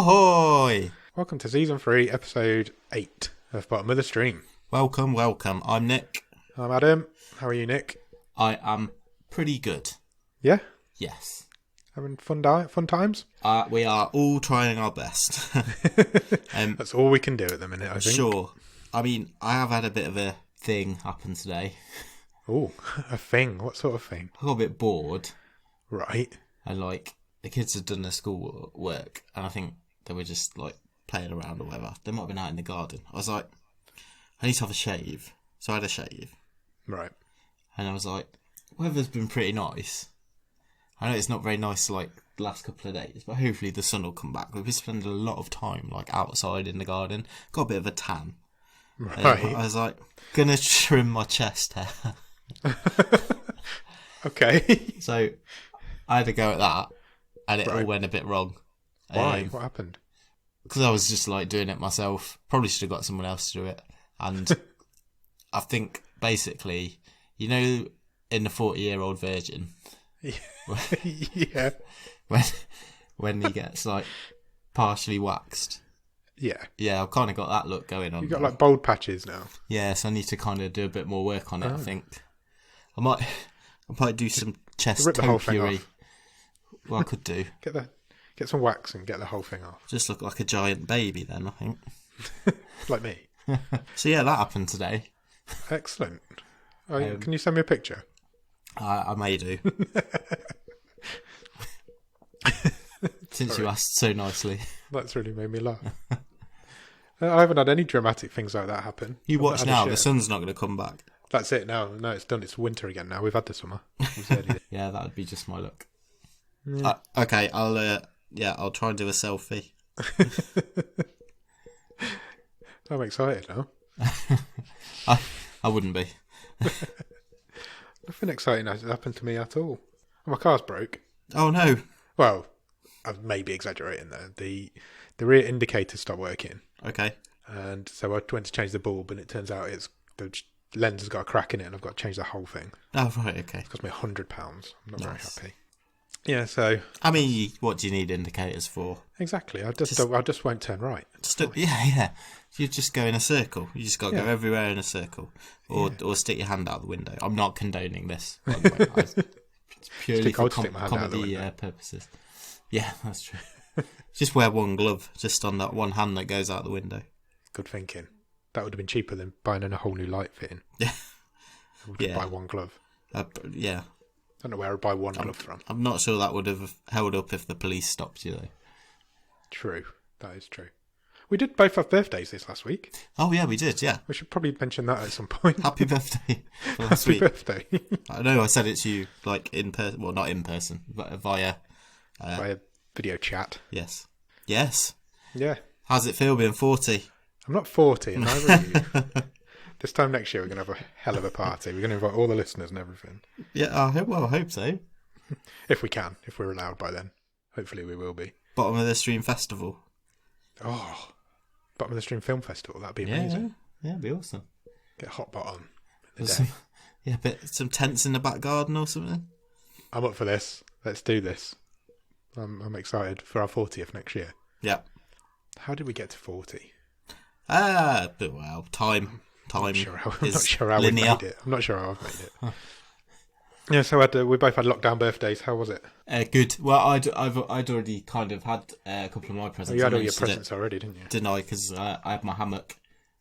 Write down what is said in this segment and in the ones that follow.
Ahoy! Welcome to Season 3, Episode 8 of Bottom of the Stream. Welcome. I'm Nick. I'm Adam. How are you, Nick? I am pretty good. Yeah? Yes. Having fun times? We are all trying our best. That's all we can do at the minute, I think. Sure. I mean, I have had a bit of a thing happen today. Oh, a thing? What sort of thing? I got a bit bored. Right. And, the kids had done their school work, and I think they were just, playing around or whatever. They might have been out in the garden. I was like, I need to have a shave. So I had a shave. Right. And I was like, weather's been pretty nice. I know it's not very nice, the last couple of days, but hopefully the sun will come back. We've been spending a lot of time, outside in the garden. Got a bit of a tan. Right. I was like, gonna trim my chest hair. Okay. So I had to go at that, and it all went a bit wrong. Why? What happened? Because I was just doing it myself. Probably should have got someone else to do it. And I think basically, in the 40-year-old virgin, yeah, when he gets partially waxed. Yeah, I've kind of got that look going on. You got bald patches now. Yeah, so I need to kind of do a bit more work on it. I think I might do some chest rip the whole thing fury. off. Well, I could do. Get some wax and get the whole thing off. Just look like a giant baby then, I think. Like me. So yeah, that happened today. Excellent. Can you send me a picture? I may do. Since you asked so nicely. That's really made me laugh. I haven't had any dramatic things like that happen. You watch now, the sun's not going to come back. That's it now. No, it's done. It's winter again now. We've had the summer. Yeah, that would be just my look. Yeah. Okay, I'll try and do a selfie. I'm excited now. I wouldn't be. Nothing exciting has happened to me at all. My car's broke. Oh no. Well, I may be exaggerating there. The rear indicator stopped working. Okay. And so I went to change the bulb, and it turns out the lens has got a crack in it, and I've got to change the whole thing. Oh right, okay. It cost me £100. I'm not very happy. Yeah, so I mean, what do you need indicators for? Exactly. I just won't turn right. Yeah. You just go in a circle. You just got to go everywhere in a circle, or stick your hand out the window. I'm not condoning this, by the way. It's purely for comedy purposes. Yeah, that's true. Just wear one glove, just on that one hand that goes out the window. Good thinking. That would have been cheaper than buying a whole new light fitting. Yeah. I would just buy one glove. Yeah. I don't know where I'd buy one glove from. I'm not sure that would have held up if the police stopped you, though. True. That is true. We did both have birthdays this last week. Oh, yeah, we did, yeah. We should probably mention that at some point. Happy birthday for last week. Happy birthday. I know I said it to you, in person. Well, not in person, but via video chat. Yes. Yeah. How's it feel being 40? I'm not 40, and neither are you. This time next year, we're going to have a hell of a party. We're going to invite all the listeners and everything. Yeah, I hope so. If we can, if we're allowed by then. Hopefully we will be. Bottom of the Stream Festival. Oh, Bottom of the Stream Film Festival. That'd be amazing. Yeah, it'd be awesome. Get a hot bottom in the day. Some tents in the back garden or something. I'm up for this. Let's do this. I'm excited for our 40th next year. Yeah. How did we get to 40? But well, time. I'm not sure how we made it. I'm not sure how I've made it. Yeah, so we both had lockdown birthdays. How was it? Good. Well, I'd already kind of had a couple of my presents. Oh, you had all your presents already, didn't you? Didn't I? Because I had my hammock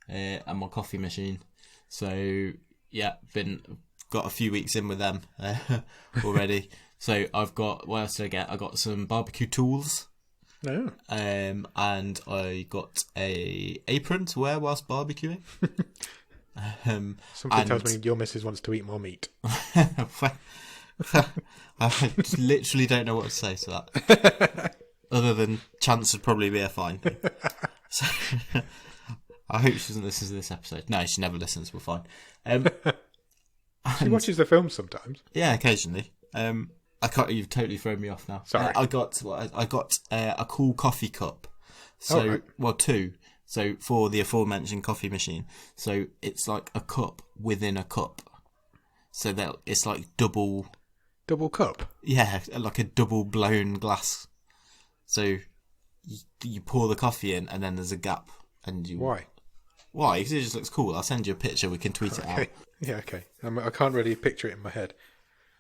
and my coffee machine. So yeah, got a few weeks in with them already. So I've got, what else did I get? I got some barbecue tools. No. And I got a apron to wear whilst barbecuing. Something tells me your missus wants to eat more meat. I literally don't know what to say to that. Other than chance would probably be a fine thing. So, I hope she doesn't listen to this episode. No, she never listens. We're fine. She watches the films sometimes. Yeah, occasionally. I can't. You've totally thrown me off now. Sorry. I got a cool coffee cup. So right. Well, two. So for the aforementioned coffee machine. So it's like a cup within a cup. So that it's like double cup. Yeah, like a double blown glass. So you pour the coffee in, and then there's a gap, and you. Why? Why? Because it just looks cool. I'll send you a picture. We can tweet it out. Yeah, okay. I can't really picture it in my head.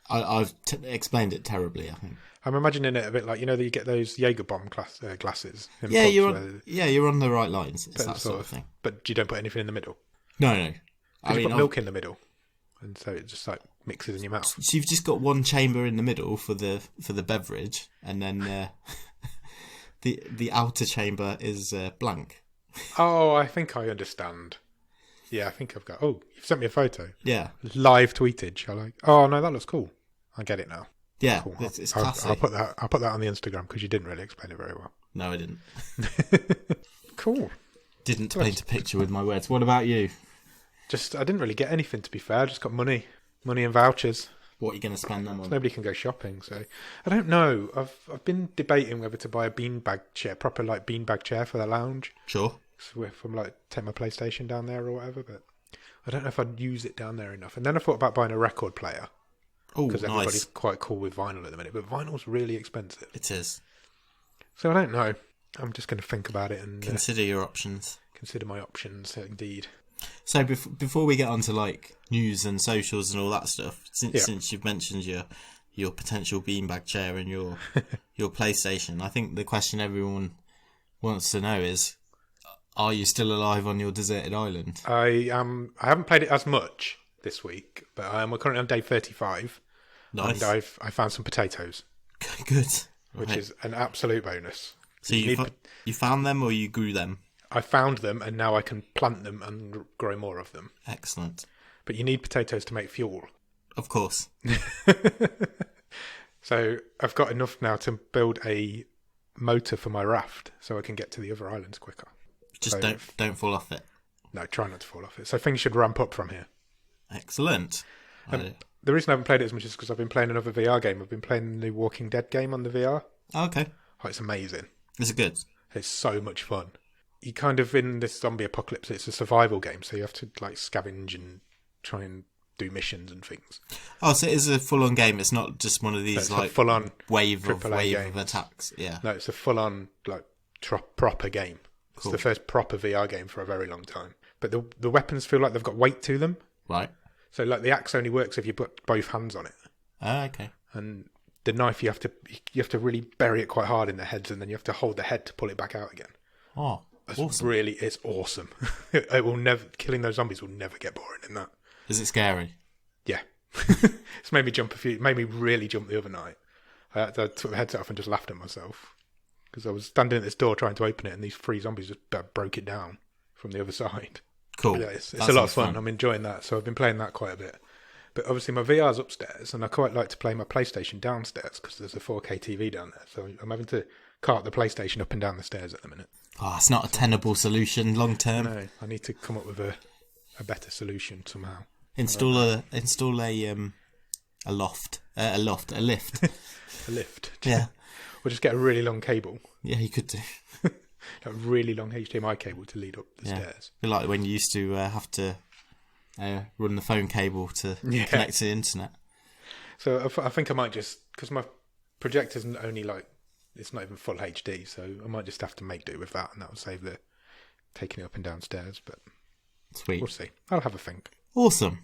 I've explained it terribly, I think. I'm imagining it a bit like, that you get those Jaeger bomb glasses. Yeah, you're on the right lines. It's that sort of thing. But you don't put anything in the middle? No. You put milk in the middle, and so it just like mixes in your mouth. So you've just got one chamber in the middle for the beverage, and then the outer chamber is blank. Oh, I think I understand. Yeah, I think I've got... Oh, you've sent me a photo. Yeah. Live tweetage. Oh, no, that looks cool. I get it now. Yeah, cool. It's classic. I'll put that on the Instagram because you didn't really explain it very well. No, I didn't. Cool. Didn't paint a picture with my words. What about you? I didn't really get anything, to be fair. I just got money and vouchers. What are you going to spend them on? Nobody can go shopping, so I don't know. I've been debating whether to buy a beanbag chair, proper like beanbag chair for the lounge. Sure. So if I'm like take my PlayStation down there or whatever, but I don't know if I'd use it down there enough. And then I thought about buying a record player. Oh, because everybody's quite cool with vinyl at the minute, but vinyl's really expensive. It is. So I don't know. I'm just going to think about it and consider your options. Consider my options, indeed. So before we get on to like news and socials and all that stuff, since you've mentioned your potential beanbag chair and your PlayStation, I think the question everyone wants to know is, are you still alive on your deserted island? I haven't played it as much this week, but we're currently on day 35. Nice. And I found some potatoes. Good. Which is an absolute bonus. So you found them or you grew them? I found them, and now I can plant them and grow more of them. Excellent. But you need potatoes to make fuel. Of course. So I've got enough now to build a motor for my raft, so I can get to the other islands quicker. Just don't fall off it. No, try not to fall off it. So things should ramp up from here. Excellent. The reason I haven't played it as much is because I've been playing another VR game. I've been playing the new Walking Dead game on the VR. Oh, okay. Oh, it's amazing. Is it good? It's so much fun. You kind of in this zombie apocalypse, it's a survival game, so you have to like scavenge and try and do missions and things. Oh, so it is a full-on game. It's not just one of these like full-on wave of attacks. Yeah. No, it's a full-on like proper game. It's the first proper VR game for a very long time. But the weapons feel like they've got weight to them. Right. So like the axe only works if you put both hands on it. Oh, okay. And the knife you have to really bury it quite hard in the heads, and then you have to hold the head to pull it back out again. Oh, awesome. It's awesome. It will never, killing those zombies will never get boring in that. Is it scary? Yeah. It's made me really jump the other night. I took the headset off and just laughed at myself. Because I was standing at this door trying to open it, and these 3 zombies just broke it down from the other side. Cool. But yeah, it's a lot of fun. I'm enjoying that. So I've been playing that quite a bit. But obviously my VR's upstairs, and I quite like to play my PlayStation downstairs because there's a 4K TV down there. So I'm having to cart the PlayStation up and down the stairs at the minute. Oh, it's not a tenable solution long term. No, I need to come up with a better solution somehow. Install a lift. A lift. Yeah. Or just get a really long cable. Yeah, you could do. A really long HDMI cable to lead up the stairs. Like when you used to have to run the phone cable to connect to the internet. So I think I might just, because my projector's only like, it's not even full HD, so I might just have to make do with that, and that will save the taking it up and downstairs. But sweet, we'll see. I'll have a think. Awesome.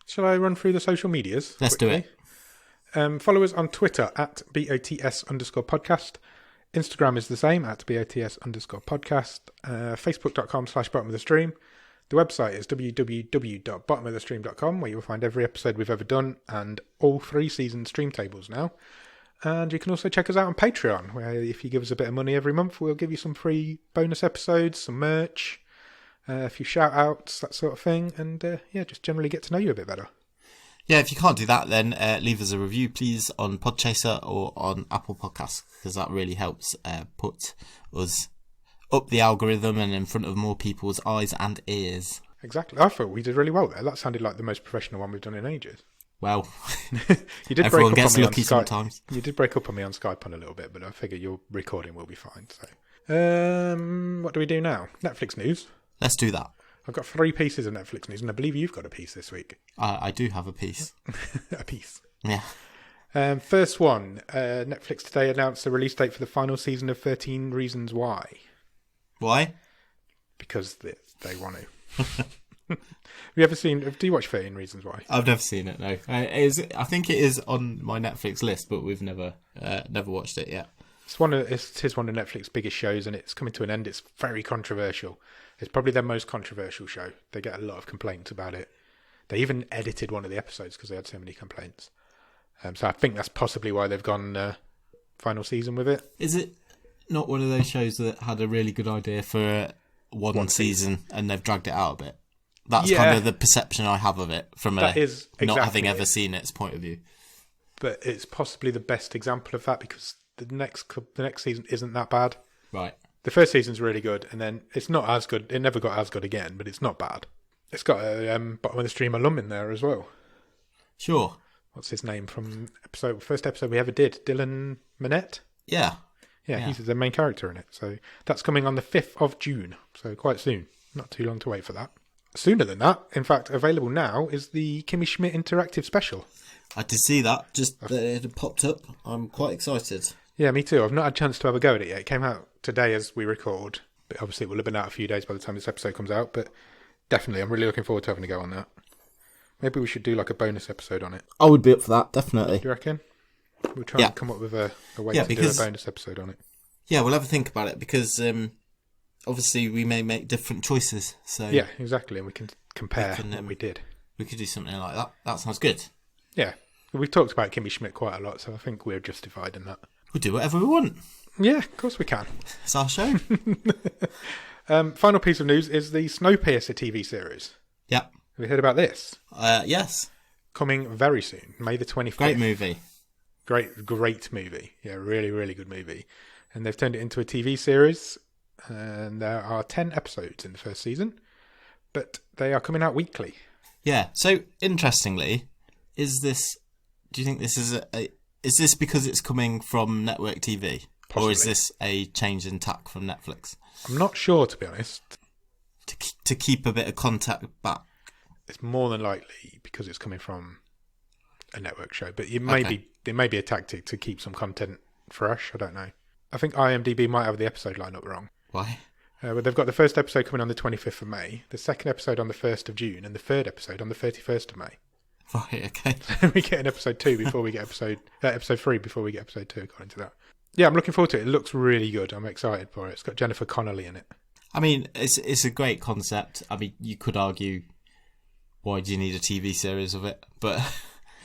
Shall I run through the social medias? Let's do it. Follow us on Twitter at BOTS_podcast. Instagram is the same at BOTS_podcast. Facebook.com/bottom of the stream. The website is www.bottomofthestream.com, where you will find every episode we've ever done and all 3 season stream tables now. And you can also check us out on Patreon, where if you give us a bit of money every month, we'll give you some free bonus episodes, some merch, a few shout outs, that sort of thing, and just generally get to know you a bit better. Yeah, if you can't do that, then leave us a review, please, on Podchaser or on Apple Podcasts, because that really helps put us up the algorithm and in front of more people's eyes and ears. Exactly. I thought we did really well there. That sounded like the most professional one we've done in ages. Well, you did everyone break up gets on me lucky on Skype. sometimes. You did break up on me on Skype on a little bit, but I figure your recording will be fine. So, what do we do now? Netflix news. Let's do that. I've got 3 pieces of Netflix news, and I believe you've got a piece this week. I do have a piece. A piece. Yeah. First one, Netflix today announced the release date for the final season of 13 Reasons Why. Why? Because they want to. Have you ever seen? Do you watch 13 Reasons Why? I've never seen it. No, I think it is on my Netflix list, but we've never watched it yet. It's one of Netflix's biggest shows, and it's coming to an end. It's very controversial. It's probably their most controversial show. They get a lot of complaints about it. They even edited one of the episodes because they had so many complaints. So I think that's possibly why they've gone final season with it. Is it not one of those shows that had a really good idea for one season and they've dragged it out a bit? That's kind of the perception I have of it from not having ever seen its point of view. But it's possibly the best example of that because the next season isn't that bad. Right. The first season's really good, and then it's not as good. It never got as good again, but it's not bad. It's got a bottom of the stream alum in there as well. Sure. What's his name from first episode we ever did? Dylan Minnette? Yeah. Yeah, he's the main character in it. So that's coming on the 5th of June. So quite soon. Not too long to wait for that. Sooner than that, in fact, available now is the Kimmy Schmidt Interactive Special. I did see that. Just it had popped up. I'm quite excited. Yeah, me too. I've not had a chance to have a go at it yet. It came out today as we record. But obviously it will have been out a few days by the time this episode comes out. But definitely, I'm really looking forward to having a go on that. Maybe we should do like a bonus episode on it. I would be up for that, definitely. Do you reckon? We'll try and come up with a way to do a bonus episode on it. Yeah, we'll have a think about it because obviously we may make different choices. So yeah, exactly. And we can compare what we did. We could do something like that. That sounds good. Yeah. We've talked about Kimmy Schmidt quite a lot, so I think we're justified in that. We'll do whatever we want. Yeah, of course we can. It's our show. Final piece of news is the Snowpiercer TV series. Yeah. Have you heard about this? Yes. Coming very soon, May the 25th. Great movie. Great movie. Yeah, really, really good movie. And they've turned it into a TV series. And there are 10 episodes in the first season. But they are coming out weekly. Yeah. So, interestingly, do you think this is is this because it's coming from network TV? Possibly. Or is this a change in tack from Netflix? I'm not sure, to be honest. To keep a bit of contact back? It's more than likely because it's coming from a network show. But it may be a tactic to keep some content fresh. I don't know. I think IMDb might have the episode lineup wrong. Why? But they've got the first episode coming on the 25th of May, the second episode on the 1st of June, and the third episode on the 31st of May. Right, okay. We get an episode 2 before we get episode 3 before we get episode 2, according to that. Yeah, I'm looking forward to it. It looks really good. I'm excited for it. It's got Jennifer Connelly in it. I mean, it's a great concept. I mean, you could argue, why do you need a TV series of it? But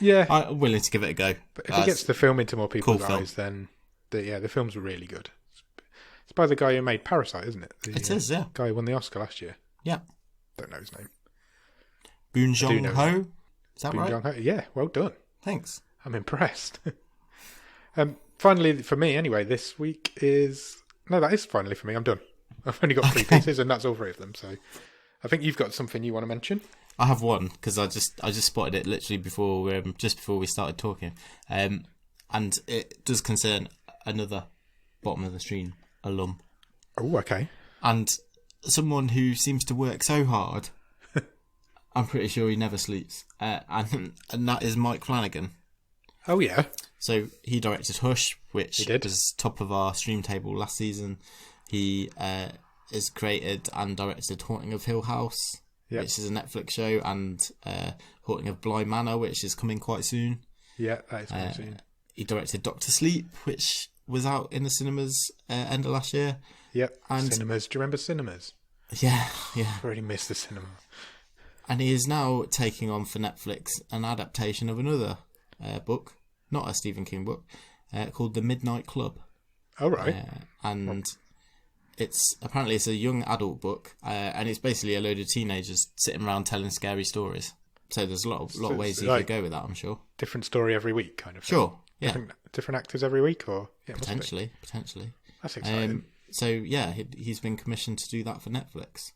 yeah, I'm willing to give it a go. But if it gets the film into more people's eyes, then the film's really good. It's by the guy who made Parasite, isn't it? It is, yeah. Guy who won the Oscar last year. Yeah. Don't know his name. Boon Jong-ho? Is that right? Jong-ho. Yeah, well done. Thanks. I'm impressed. Finally, for me anyway, this week is... No, that is finally for me. I'm done. I've only got 3 pieces and that's all 3 of them. So I think you've got something you want to mention. I have one because I just spotted it literally before we started talking. And it does concern another bottom of the stream alum. Oh, okay. And someone who seems to work so hard. I'm pretty sure he never sleeps. And that is Mike Flanagan. Oh, yeah. So he directed Hush, which was top of our stream table last season. He has created and directed Haunting of Hill House, which is a Netflix show, and Haunting of Bly Manor, which is coming quite soon. Yeah, that is coming soon. He directed Doctor Sleep, which was out in the cinemas end of last year. Yep, and cinemas. Do you remember cinemas? Yeah. I really miss the cinema. And he is now taking on for Netflix an adaptation of another book, not a Stephen King book, called The Midnight Club. Oh, right. And it's a young adult book, and it's basically a load of teenagers sitting around telling scary stories. So there's a lot of ways you could go with that, I'm sure. Different story every week, kind of. Sure, yeah. Different actors every week, or potentially. That's exciting. So yeah, he's been commissioned to do that for Netflix.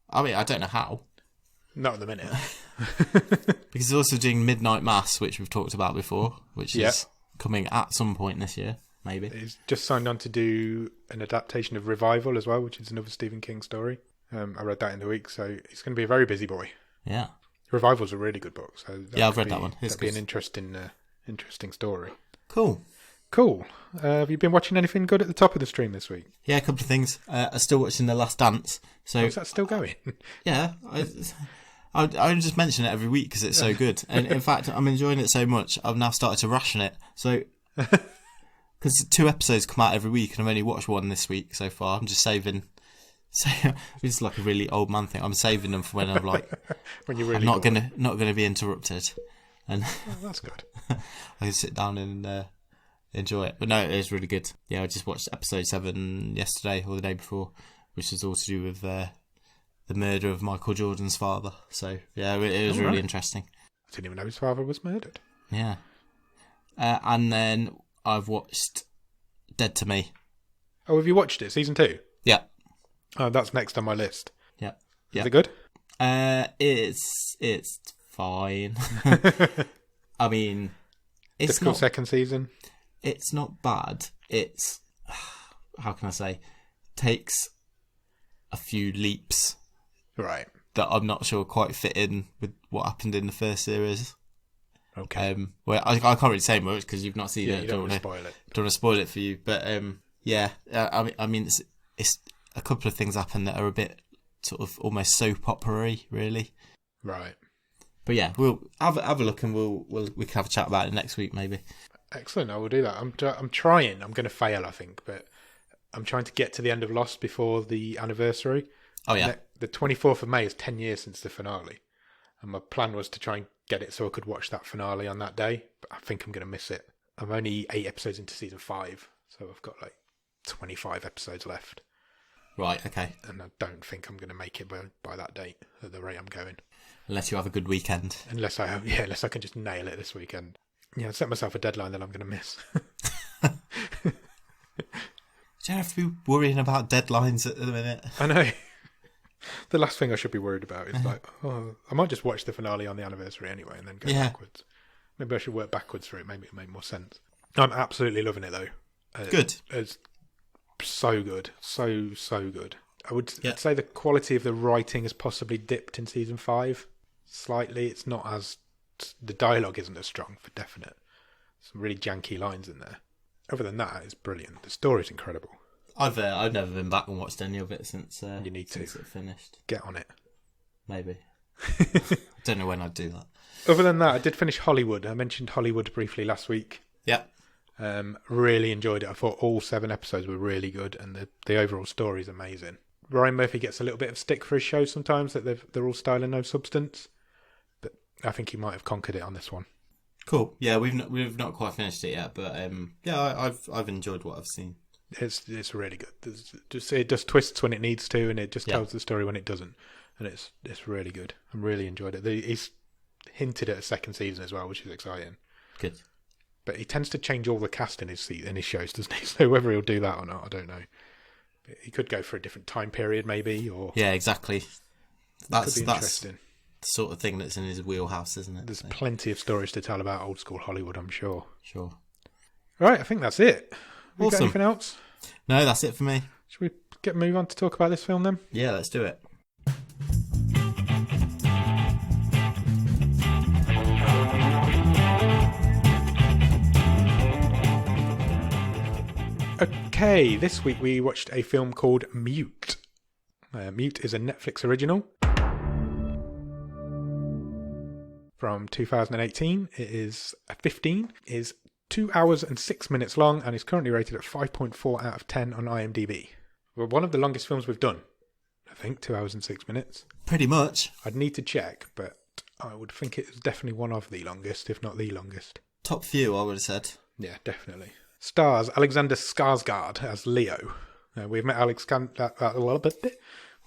I mean, I don't know how. Not at the minute. Because he's also doing Midnight Mass, which we've talked about before, which is coming at some point this year, maybe. He's just signed on to do an adaptation of Revival as well, which is another Stephen King story. I read that in the week, so he's going to be a very busy boy. Yeah. Revival's a really good book. So I've read that one. That'd be an interesting Interesting story. Cool. Have you been watching anything good at the top of the stream this week? Yeah, a couple of things. I'm still watching The Last Dance. So is that still going? Yeah. I just mention it every week because it's so good. And in fact, I'm enjoying it so much, I've now started to ration it. So, because 2 episodes come out every week and I've only watched 1 this week so far, I'm just saving. So it's like a really old man thing. I'm saving them for when I'm like, when you're really I'm not gonna be interrupted, and that's good. I can sit down and enjoy it. But no, it is really good. Yeah, I just watched episode 7 yesterday or the day before, which was all to do with the murder of Michael Jordan's father. So yeah, it was really interesting. I didn't even know his father was murdered. Yeah, and then I've watched Dead to Me. Oh, have you watched it? Season 2? Yeah. Oh, that's next on my list. Yeah. Is it good? It's fine. I mean, it's Typical not second season. It's not bad. It's, how can I say, takes a few leaps, right, that I'm not sure quite fit in with what happened in the first series. Okay. Well, I can't really say much because you've not seen it. You don't want to spoil it. Don't want to spoil it for you, but yeah. I mean, it's a couple of things happen that are a bit sort of almost soap opera-y, really. Right. But yeah, we'll have a look and we can have a chat about it next week, maybe. Excellent. I will do that. I'm trying. I'm going to fail, I think, but I'm trying to get to the end of Lost before the anniversary. Oh yeah. The 24th of May is 10 years since the finale, and my plan was to try and get it so I could watch that finale on that day. But I think I'm going to miss it. I'm only 8 episodes into season 5, so I've got like 25 episodes left. Right. Okay. And I don't think I'm going to make it by that date at the rate I'm going. Unless you have a good weekend. Unless I can just nail it this weekend. Yeah, I set myself a deadline that I'm going to miss. Do you have to be worrying about deadlines at the minute? I know. The last thing I should be worried about is like, oh, I might just watch the finale on the anniversary anyway and then go backwards. Maybe I should work backwards through it. Maybe it make more sense. I'm absolutely loving it though. Good. It's so good. So good. I'd say the quality of the writing has possibly dipped in season 5 slightly. It's not as... The dialogue isn't as strong, for definite. Some really janky lines in there. Other than that, it's brilliant. The story's incredible. I've never been back and watched any of it since you need since it finished. Get on it. Maybe. I don't know when I'd do that. Other than that, I did finish Hollywood. I mentioned Hollywood briefly last week. Yeah. Really enjoyed it. I thought all 7 episodes were really good, and the overall story is amazing. Ryan Murphy gets a little bit of stick for his show sometimes, that they're all style and no substance. But I think he might have conquered it on this one. Cool. Yeah, we've not quite finished it yet, but yeah, I've enjoyed what I've seen. It's really good. It just twists when it needs to, and it just tells the story when it doesn't, and it's really good. I really enjoyed it. He's hinted at a second season as well, which is exciting. Good. But he tends to change all the cast in his shows, doesn't he? So whether he'll do that or not, I don't know. But he could go for a different time period, maybe, or exactly. That's interesting. The sort of thing that's in his wheelhouse, isn't it? There's plenty of stories to tell about old school Hollywood, I'm sure. Sure. Right, I think that's it. Awesome. Got anything else? No, that's it for me. Should we move on to talk about this film then? Yeah, let's do it. Okay, this week we watched a film called Mute. Mute is a Netflix original from 2018. It is 15. It is 2 hours and 6 minutes long and is currently rated at 5.4 out of 10 on IMDb. Well, one of the longest films we've done, I think, 2 hours and 6 minutes. Pretty much. I'd need to check, but I would think it is definitely one of the longest, if not the longest. Top few, I would have said. Yeah, definitely. Stars Alexander Skarsgard as Leo. We've met Alexander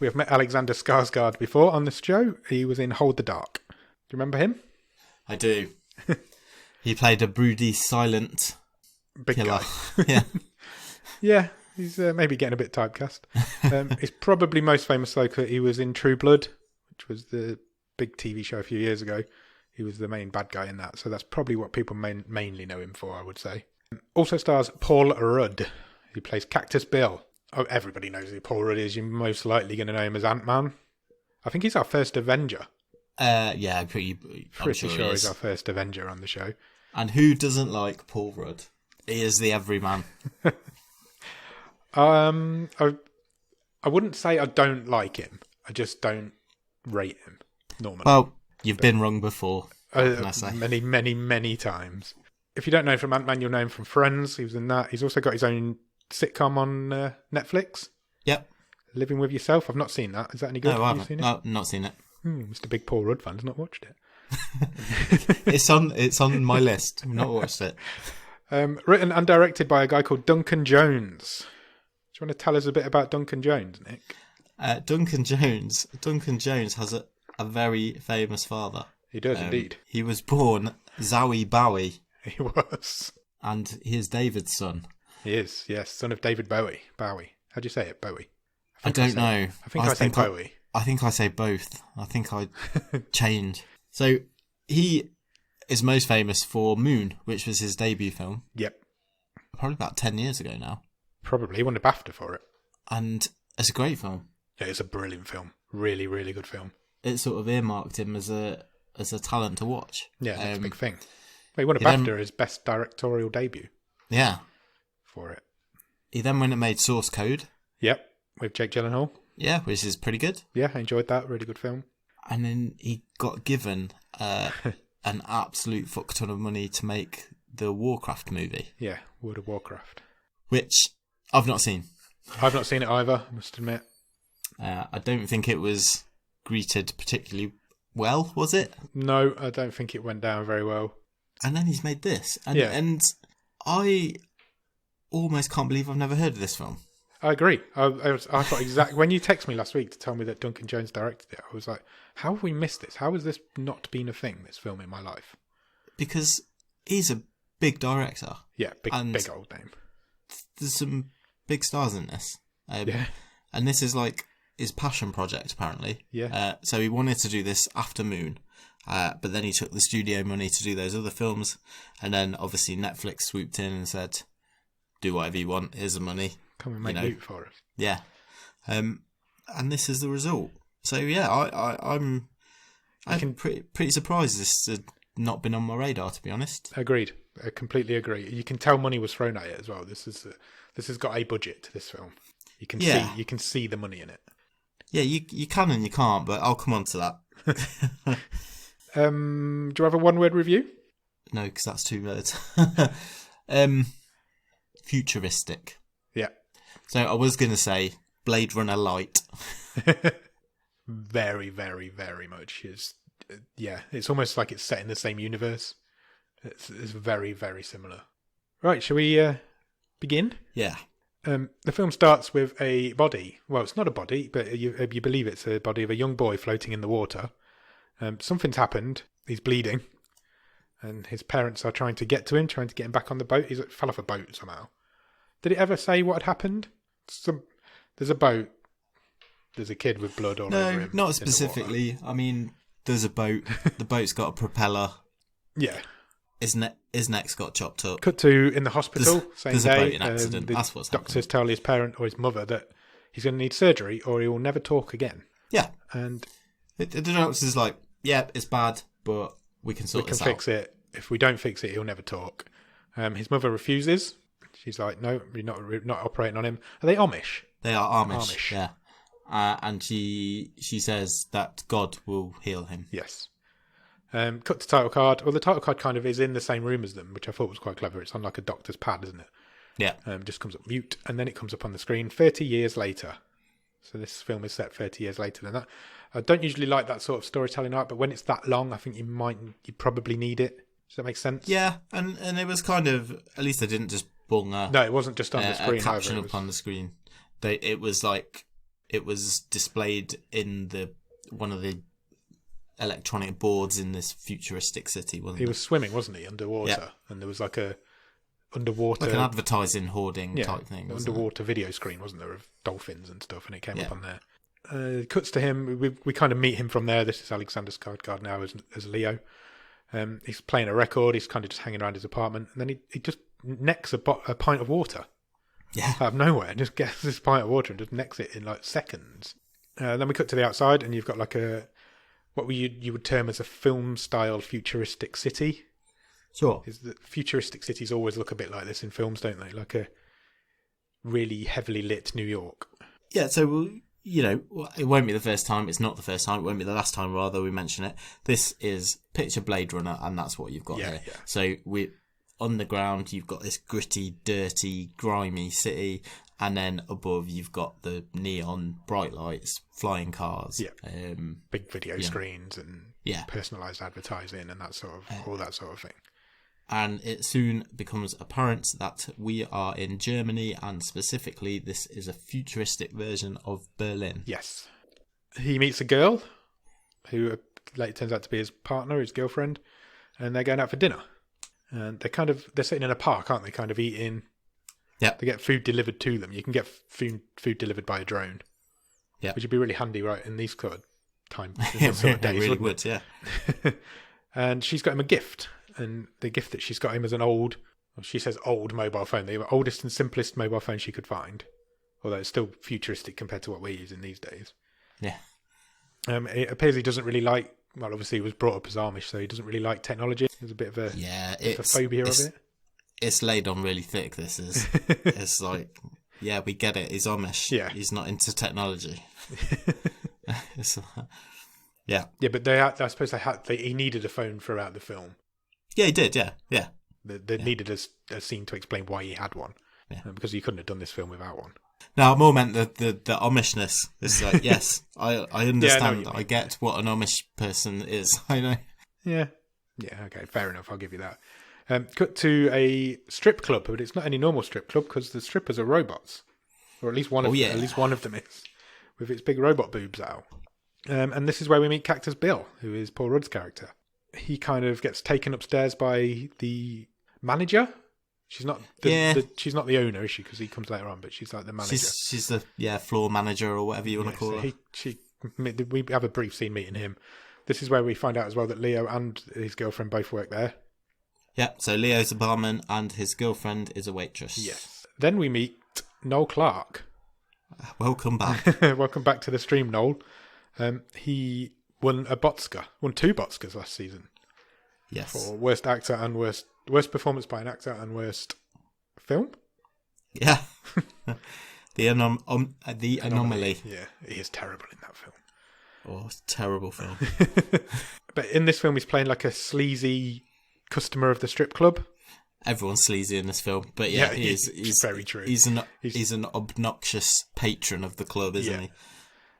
Skarsgard before on this show. He was in Hold the Dark. Do you remember him? I do. He played a broody, silent big killer. Guy. Yeah. Yeah, he's maybe getting a bit typecast. He's probably most famous though because he was in True Blood, which was the big TV show a few years ago. He was the main bad guy in that, so that's probably what people mainly know him for, I would say. Also stars Paul Rudd, who plays Cactus Bill. Oh, everybody knows who Paul Rudd is. You're most likely going to know him as Ant-Man. I think he's our first Avenger. Yeah, I'm pretty sure sure he's our first Avenger on the show. And who doesn't like Paul Rudd? He is the everyman. I wouldn't say I don't like him. I just don't rate him normally. Well, you've been wrong before. What can I say? Many, many, many times. If you don't know him from Ant-Man, you'll know him from Friends. He was in that. He's also got his own sitcom on Netflix. Yep. Living with Yourself. I've not seen that. Is that any good? No, I Have you haven't. seen it? No, not seen it. Mr. Big Paul Rudd fan's not watched it. It's on my list. I've not watched it. Written and directed by a guy called Duncan Jones. Do you want to tell us a bit about Duncan Jones, Nick? Duncan Jones has a very famous father. He does indeed. He was born Zowie Bowie. He was. And he is David's son. He is, yes. Son of David Bowie. Bowie. How do you say it? Bowie? I don't know. I think I say Bowie. I think I say both. I think I change. So he is most famous for Moon, which was his debut film. Yep. Probably about 10 years ago now. Probably. He won a BAFTA for it. And it's a great film. Yeah, it's a brilliant film. Really, really good film. It sort of earmarked him as a talent to watch. Yeah, that's a big thing. Well, he won a BAFTA as best directorial debut. Yeah. For it. He then went and made Source Code. Yep, with Jake Gyllenhaal. Yeah, which is pretty good. Yeah, I enjoyed that. Really good film. And then he got given an absolute fuck ton of money to make the Warcraft movie. Yeah, World of Warcraft. Which I've not seen. I've not seen it either, I must admit. I don't think it was greeted particularly well, was it? No, I don't think it went down very well. And then he's made this. And I almost can't believe I've never heard of this film. I agree. I thought exactly when you texted me last week to tell me that Duncan Jones directed it, I was like, how have we missed this? How has this not been a thing, this film in my life? Because he's a big director. Yeah, big old name. There's some big stars in this. Yeah. And this is like his passion project, apparently. Yeah. So he wanted to do this after Moon, but then he took the studio money to do those other films. And then obviously Netflix swooped in and said, do whatever you want, here's the money. Come and make loot for us. Yeah. And this is the result. So yeah, I'm pretty surprised this had not been on my radar, to be honest. Agreed. I completely agree. You can tell money was thrown at it as well. This has got a budget to this film. You can see the money in it. Yeah, you can and you can't, but I'll come on to that. Do you have a one-word review? No, because that's 2 words. Futuristic. Yeah. So I was going to say Blade Runner light. Very, very, very much. It's almost like it's set in the same universe. It's very, very similar. Right, shall we begin? Yeah. The film starts with a body. Well, it's not a body, but you believe it's a body of a young boy floating in the water. Something's happened. He's bleeding. And his parents are trying to get to him, trying to get him back on the boat. He fell off a boat somehow. Did it ever say what had happened? There's a boat. There's a kid with blood all over him. No, not specifically. I mean, there's a boat. The boat's got a propeller. Yeah. His neck's got chopped up. Cut to in the hospital. There's a boating accident. That's what's happening. Doctors tell his parent or his mother that he's going to need surgery or he will never talk again. Yeah. And the doctor's like, yeah, it's bad, but we can sort this out. We can fix it. If we don't fix it, he'll never talk. His mother refuses. She's like, no, we're not operating on him. Are they Amish? They are Amish. Yeah. And she says that God will heal him. Yes. Cut to title card. Well, the title card kind of is in the same room as them, which I thought was quite clever. It's on like a doctor's pad, isn't it? Yeah. Just comes up mute, and then it comes up on the screen 30 years later. So this film is set 30 years later than that. I don't usually like that sort of storytelling art, but when it's that long, I think you probably need it. Does that make sense? Yeah, and it was kind of, at least they didn't just bung No, it wasn't just on the screen. A caption up on the screen. It was displayed in one of the electronic boards in this futuristic city, wasn't it? He was swimming, wasn't he, underwater? Yeah. And there was like a underwater... Like an advertising hoarding type thing, underwater video screen, wasn't there, of dolphins and stuff, and it came up on there. Cuts to him. We kind of meet him from there. This is Alexander Skarsgard now as Leo. He's playing a record. He's kind of just hanging around his apartment, and then he just necks a pint of water. Yeah. Out of nowhere, and just gets this pint of water and just necks it in like seconds. Then we cut to the outside, and you've got like what you would term as a film-style futuristic city. Sure. Is that futuristic cities always look a bit like this in films, don't they? Like a really heavily lit New York. Yeah, so, it won't be the first time. It's not the first time. It won't be the last time, rather, we mention it. This is picture Blade Runner, and that's what you've got here. Yeah. So on the ground, you've got this gritty, dirty, grimy city, and then above, you've got the neon, bright lights, flying cars. Yeah. Big video screens and personalised advertising and all that sort of thing. And it soon becomes apparent that we are in Germany, and specifically this is a futuristic version of Berlin. Yes. He meets a girl who later turns out to be his partner, his girlfriend, and they're going out for dinner. And they're sitting in a park, aren't they? Kind of eating. Yeah. They get food delivered to them. You can get food delivered by a drone. Yeah. Which would be really handy, right, in these sort of times. It really would, yeah. And she's got him a gift. And the gift that she's got him is an old mobile phone. The oldest and simplest mobile phone she could find. Although it's still futuristic compared to what we're using these days. Yeah. It appears he doesn't really like, well, obviously he was brought up as Amish, so he doesn't really like technology. There's a bit of a phobia of it. It's laid on really thick, this is. It's like, yeah, we get it. He's Amish. Yeah. He's not into technology. Yeah. Yeah, but I suppose he needed a phone throughout the film. Yeah, he did, yeah. They needed a scene to explain why he had one. Yeah. Because you couldn't have done this film without one. No, I more meant the Amishness. It's like, yes, I understand. I get what an Amish person is. I know. Yeah. Yeah, okay, fair enough. I'll give you that. Cut to a strip club, but it's not any normal strip club because the strippers are robots. Or at least one of them is. With its big robot boobs out. And this is where we meet Cactus Bill, who is Paul Rudd's character. He kind of gets taken upstairs by the manager. She's not she's not the owner, is she? Because he comes later on, but she's like the manager. She's the floor manager or whatever you want to call her. We have a brief scene meeting him. This is where we find out as well that Leo and his girlfriend both work there. Yeah, so Leo's a barman and his girlfriend is a waitress. Yes. Then we meet Noel Clark. Welcome back. Welcome back to the stream, Noel. He won two Botscars last season. Yes. For worst actor and worst performance by an actor and worst film. Yeah. The anomaly. Yeah, he is terrible in that film. Oh, it's a terrible film. But in this film, he's playing like a sleazy customer of the strip club. Everyone's sleazy in this film, but yeah, he's very true. He's an obnoxious patron of the club, isn't he?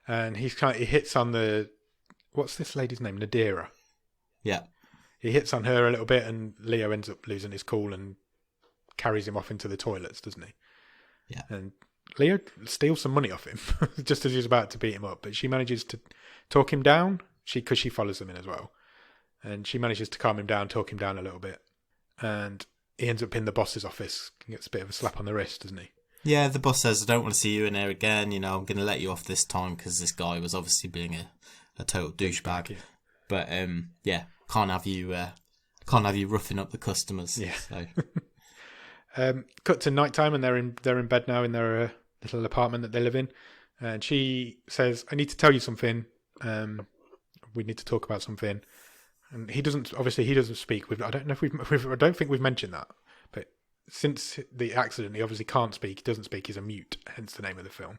And he hits on what's this lady's name? Nadira. Yeah. He hits on her a little bit, and Leo ends up losing his cool and carries him off into the toilets, doesn't he? Yeah. And Leo steals some money off him just as he's about to beat him up, but she manages to talk him down. Because she follows them in as well, and she manages to calm him down, talk him down a little bit, and he ends up in the boss's office. He gets a bit of a slap on the wrist, doesn't he? Yeah, the boss says, "I don't want to see you in there again. I'm going to let you off this time because this guy was obviously being a total douchebag. Yeah. But can't have you roughing up the customers." Yeah. So. Cut to nighttime, and they're in bed now in their little apartment that they live in, and she says, "I need to tell you something. We need to talk about something." And he doesn't speak. I don't think we've mentioned that. But since the accident, he obviously can't speak. He doesn't speak. He's a mute, hence the name of the film.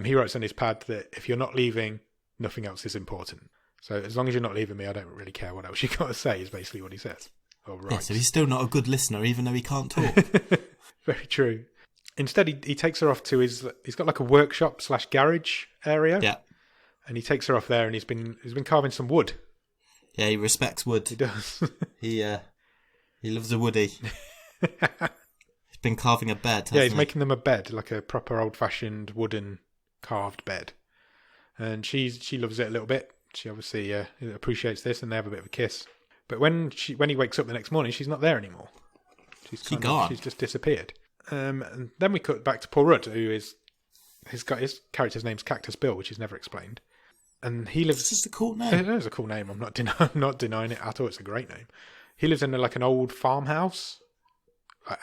He writes on his pad that if you're not leaving, nothing else is important. So as long as you're not leaving me, I don't really care what else you got to say, is basically what he says. Oh, right. Yeah, so he's still not a good listener, even though he can't talk. Very true. Instead, he takes her off to he's got like a workshop / garage area. Yeah. And he takes her off there, and he's been carving some wood. Yeah, he respects wood. He does. He loves a woody. He's been carving a bed. Yeah, he's making them a bed, like a proper old-fashioned wooden carved bed. And she loves it a little bit. She obviously appreciates this, and they have a bit of a kiss. But when he wakes up the next morning, she's not there anymore. She's gone. She's just disappeared. And then we cut back to Paul Rudd, who is his character's name's Cactus Bill, which is never explained. And he lives. It's just a cool name. It is a cool name. I'm not denying it at all. It's a great name. He lives in an old farmhouse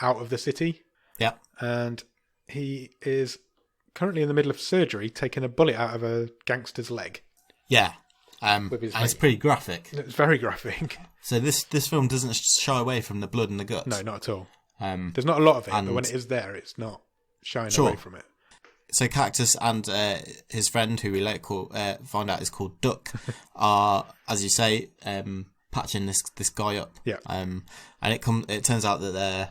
out of the city. Yeah. And he is currently in the middle of surgery, taking a bullet out of a gangster's leg. Yeah. with his and it's pretty graphic. It's very graphic. So this film doesn't shy away from the blood and the guts. No, not at all. There's not a lot of it, but when it is there, it's not shying away from it. So Cactus and his friend, who we later find out is called Duck, are, as you say, patching this guy up. Yeah. And it turns out that they're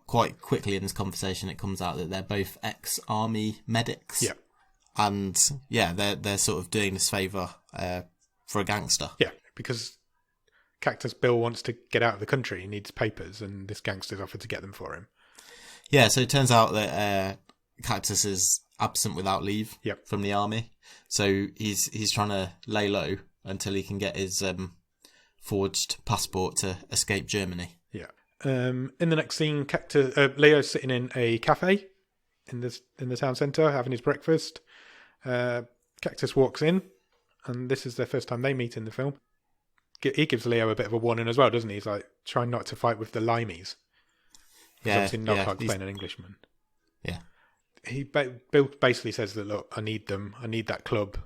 quite quickly in this conversation. It comes out that they're both ex-army medics. Yeah. And yeah, they're sort of doing this favour for a gangster. Yeah, because Cactus Bill wants to get out of the country. He needs papers, and this gangster's offered to get them for him. Yeah, so it turns out that Cactus is absent without leave from the army. So he's trying to lay low until he can get his forged passport to escape Germany. Yeah. In the next scene, Leo's sitting in a cafe in the town centre having his breakfast. Cactus walks in, and this is their first time they meet in the film. He gives Leo a bit of a warning as well, doesn't he? He's like, try not to fight with the limeys. Yeah, obviously Knockout's playing an Englishman. Yeah. Bill basically says that, look, I need them. I need that club.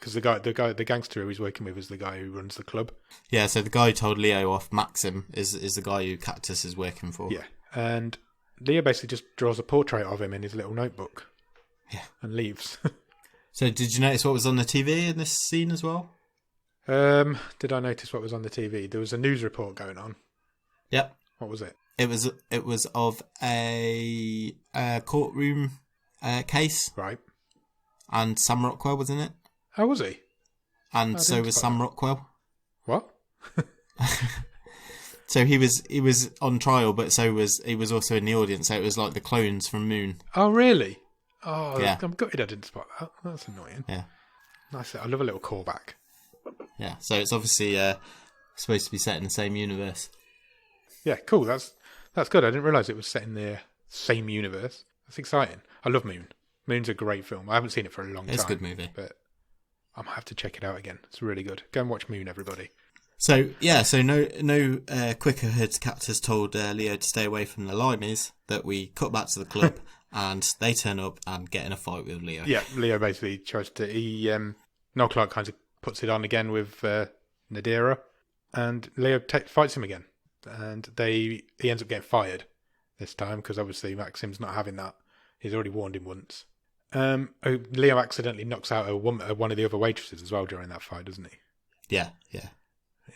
Because the gangster who he's working with is the guy who runs the club. Yeah, so the guy who told Leo off, Maxim, is the guy who Cactus is working for. Yeah, and Leo basically just draws a portrait of him in his little notebook. Yeah. And leaves. So did you notice what was on the TV in this scene as well? Did I notice what was on the TV? There was a news report going on. Yep. What was it? It was of a courtroom case. Right. And Sam Rockwell was in it. Oh, was he? And so was Sam Rockwell. What? So he was on trial, but he was also in the audience. So it was like the clones from Moon. Oh, really? Oh, yeah. I'm gutted I didn't spot that. That's annoying. Yeah. Nice. I love a little callback. Yeah. So it's obviously supposed to be set in the same universe. Yeah, cool. That's good. I didn't realise it was set in the same universe. That's exciting. I love Moon. Moon's a great film. I haven't seen it for a long time. It's a good movie. But I might have to check it out again. It's really good. Go and watch Moon, everybody. So no quicker had Cactus told Leo to stay away from the limeys, that we cut back to the club and they turn up and get in a fight with Leo. Yeah, Leo basically tries to... Noel Clarke kind of puts it on again with Nadira, and Leo fights him again. And he ends up getting fired this time, because obviously Maxim's not having that. He's already warned him once. Leo accidentally knocks out one of the other waitresses as well during that fight, doesn't he? Yeah.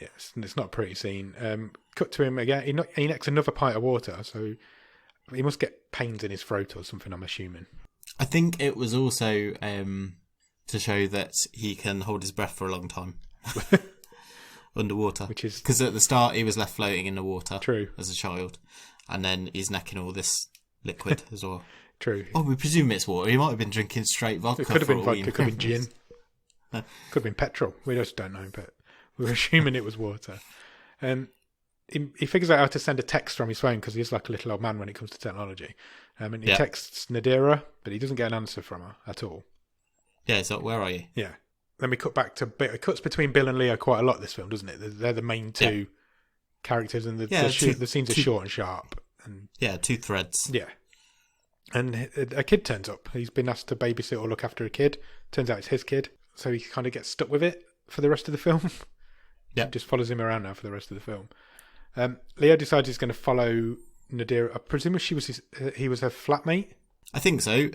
Yes, it's not a pretty scene. Cut to him again. He necks another pint of water, so he must get pains in his throat or something, I'm assuming. I think it was also to show that he can hold his breath for a long time underwater. Which is... Because at the start he was left floating in the water. True. As a child. And then he's necking all this liquid as well. True. Oh, we presume it's water. He might have been drinking straight vodka. It could have been vodka, it could have been gin. Could have been petrol. We just don't know, but we're assuming it was water. He figures out how to send a text from his phone, because he's like a little old man when it comes to technology. And he texts Nadira, but he doesn't get an answer from her at all. Yeah, it's like, where are you? Yeah. Then we cut back to... It cuts between Bill and Leo quite a lot, this film, doesn't it? They're the main two characters, and the scenes are short and sharp. And two threads. Yeah. And a kid turns up. He's been asked to babysit or look after a kid. Turns out it's his kid. So he kind of gets stuck with it for the rest of the film. Yeah. Just follows him around now for the rest of the film. Leo decides he's going to follow Nadira. I presume he was her flatmate? I think so.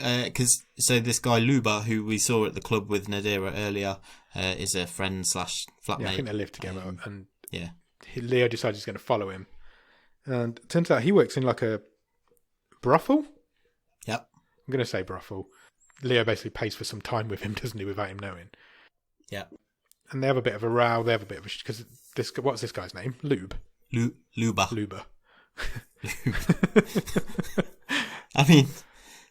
So this guy Luba, who we saw at the club with Nadira earlier, is a friend / flatmate. Yeah, I think they live together. And yeah. Leo decides he's going to follow him. And it turns out he works in like a brothel? Yep. I'm going to say brothel. Leo basically pays for some time with him, doesn't he, without him knowing? Yeah. And they have a bit of a row. They have a bit of a... Because what's this guy's name? Luba. Luba. I mean,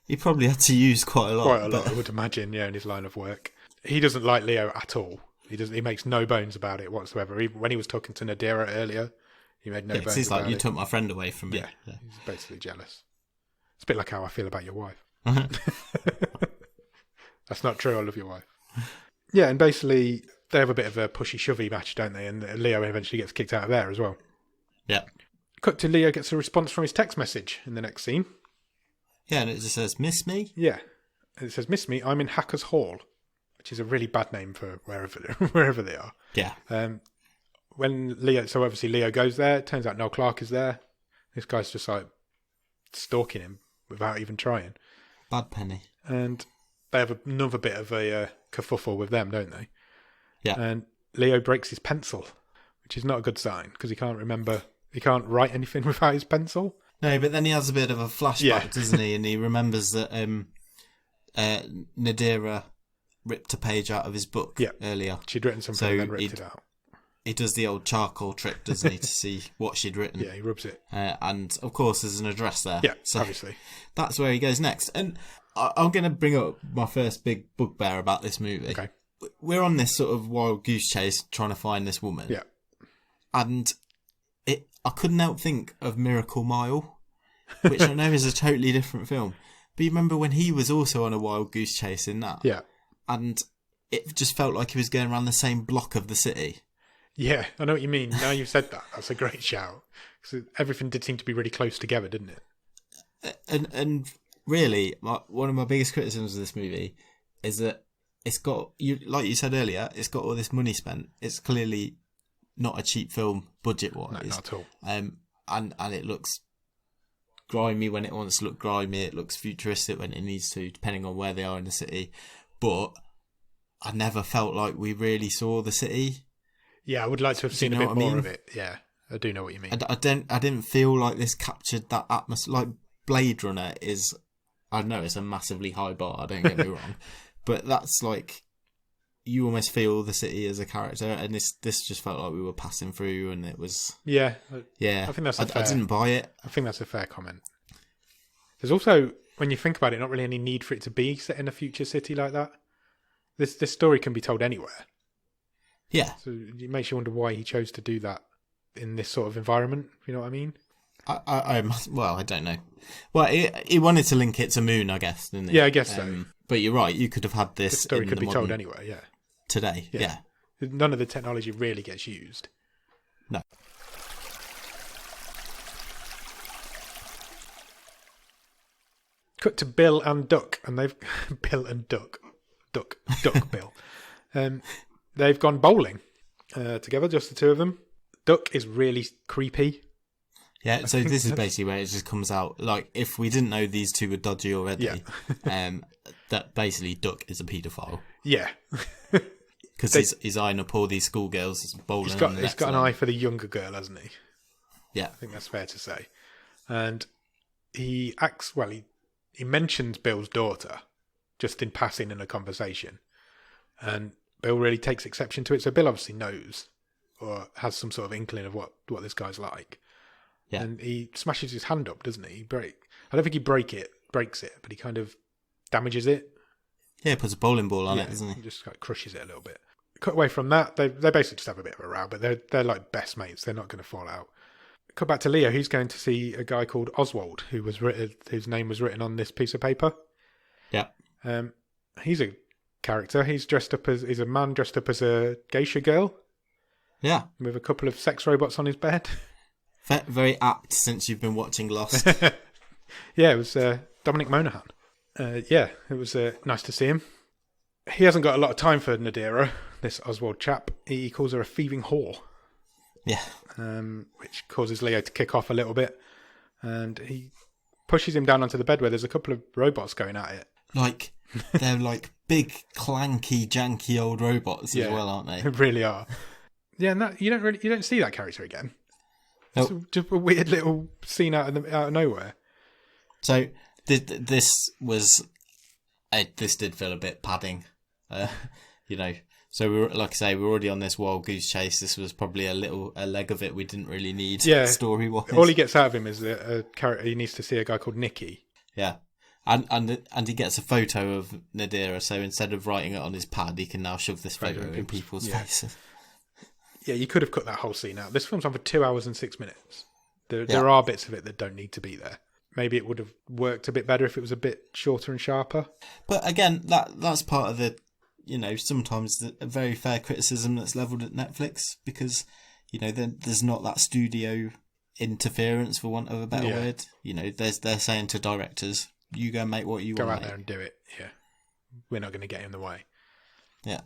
he probably had to use quite a lot. I would imagine, in his line of work. He doesn't like Leo at all. He makes no bones about it whatsoever. Even when he was talking to Nadira earlier, he made no bones he's about like, you took my friend away from me. Yeah, he's basically jealous. It's a bit like how I feel about your wife. That's not true. I love your wife. Yeah, and basically they have a bit of a pushy-shovey match, don't they? And Leo eventually gets kicked out of there as well. Yeah. Cut to Leo gets a response from his text message in the next scene. Yeah, and it just says, "Miss me?" Yeah. And it says, "Miss me, I'm in Hackers Hall," which is a really bad name for wherever they are. Yeah. When Leo, so obviously Leo goes there. It turns out Noel Clarke is there. This guy's just like stalking him without even trying. Bad penny. And they have another bit of a kerfuffle with them, don't they? Yeah. And Leo breaks his pencil, which is not a good sign because he can't write anything without his pencil. No, but then he has a bit of a flashback, doesn't he? And he remembers that Nadira ripped a page out of his book earlier. She'd written something and then ripped it out. He does the old charcoal trick, doesn't he, to see what she'd written. Yeah, he rubs it. And, of course, there's an address there. Yeah, so obviously. That's where he goes next. And I'm going to bring up my first big bugbear about this movie. Okay. We're on this sort of wild goose chase trying to find this woman. Yeah. And I couldn't help think of Miracle Mile, which I know is a totally different film. But you remember when he was also on a wild goose chase in that? Yeah. And it just felt like he was going around the same block of the city. Yeah, I know what you mean. Now you've said that, that's a great shout. Because everything did seem to be really close together, didn't it? And really, one of my biggest criticisms of this movie is that it's got, like you said earlier, it's got all this money spent. It's clearly not a cheap film budget-wise. No, not at all. And it looks grimy when it wants to look grimy. It looks futuristic when it needs to, depending on where they are in the city. But I never felt like we really saw the city. Yeah, I would like to have seen a bit more of it. Yeah, I do know what you mean. I didn't feel like this captured that atmosphere. Like Blade Runner is, I know it's a massively high bar, don't get me wrong, but that's like, you almost feel the city as a character, and this just felt like we were passing through, and it was... Yeah. I think that's I didn't buy it. I think that's a fair comment. There's also, when you think about it, not really any need for it to be set in a future city like that. This story can be told anywhere. Yeah. So it makes you wonder why he chose to do that in this sort of environment. You know what I mean? I don't know. Well, he wanted to link it to Moon, I guess, didn't he? Yeah, I guess so. But you're right. You could have had this. The story could be told anywhere. Yeah. Today. Yeah. None of the technology really gets used. No. Cut to Bill and Duck, and they've Bill and Duck Bill. They've gone bowling together, just the two of them. Duck is really creepy. Yeah, so this is basically where it just comes out. Like, if we didn't know these two were dodgy already, that basically Duck is a paedophile. Yeah. Because he's eyeing up all these schoolgirls bowling. He's got an eye for the younger girl, hasn't he? Yeah. I think that's fair to say. And he acts, well, he mentions Bill's daughter just in passing in a conversation. And Bill really takes exception to it. So Bill obviously knows or has some sort of inkling of what this guy's like. Yeah. And he smashes his hand up, doesn't he? I don't think he breaks it, but he kind of damages it. Yeah, he puts a bowling ball on it, doesn't he? He just like crushes it a little bit. Cut away from that, they basically just have a bit of a row, but they're like best mates. They're not going to fall out. Cut back to Leo. He's going to see a guy called Oswald, whose name was written on this piece of paper. Yeah. He's a character. He's a man dressed up as a geisha girl. Yeah. With a couple of sex robots on his bed. Very apt since you've been watching Lost. Yeah, it was Dominic Monaghan. It was nice to see him. He hasn't got a lot of time for Nadira, this Oswald chap. He calls her a thieving whore. Yeah. Which causes Leo to kick off a little bit. And he pushes him down onto the bed where there's a couple of robots going at it. Like, they're like big, clanky, janky old robots as well, aren't they? They really are. Yeah, and you don't see that character again. Nope. It's just a weird little scene out of nowhere. So this did feel a bit padding, So we were, like I say, we're already on this wild goose chase. This was probably a leg of it we didn't really need. Yeah, story wise. All he gets out of him is a character. He needs to see a guy called Nicky. Yeah, and he gets a photo of Nadira. So instead of writing it on his pad, he can now shove this photo in people's faces. Yeah, you could have cut that whole scene out. This film's on for 2 hours and 6 minutes. There are bits of it that don't need to be there. Maybe it would have worked a bit better if it was a bit shorter and sharper. But again, that's part of the, sometimes a very fair criticism that's levelled at Netflix because, there's not that studio interference, for want of a better word. They're saying to directors, you go and make what you want. Go out there and do it. Yeah. We're not going to get in the way. Yeah.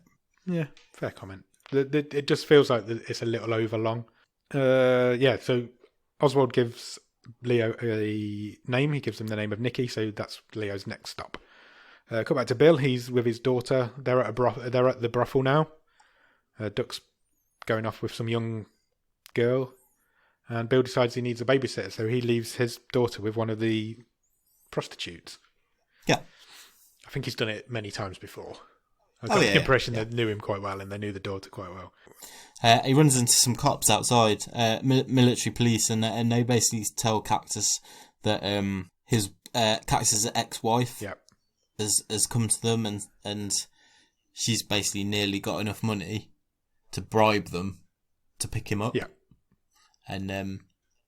Yeah, fair comment. It just feels like it's a little over long. So Oswald gives Leo a name. He gives him the name of Nikki, so that's Leo's next stop. Come back to Bill. He's with his daughter. They're at the brothel now. Duck's going off with some young girl, and Bill decides he needs a babysitter, so he leaves his daughter with one of the prostitutes. Yeah. I think he's done it many times before. I got the impression they knew him quite well, and they knew the daughter quite well. He runs into some cops outside, military police, and they basically tell Cactus that his Cactus's ex-wife has come to them, and she's basically nearly got enough money to bribe them to pick him up. Yeah. And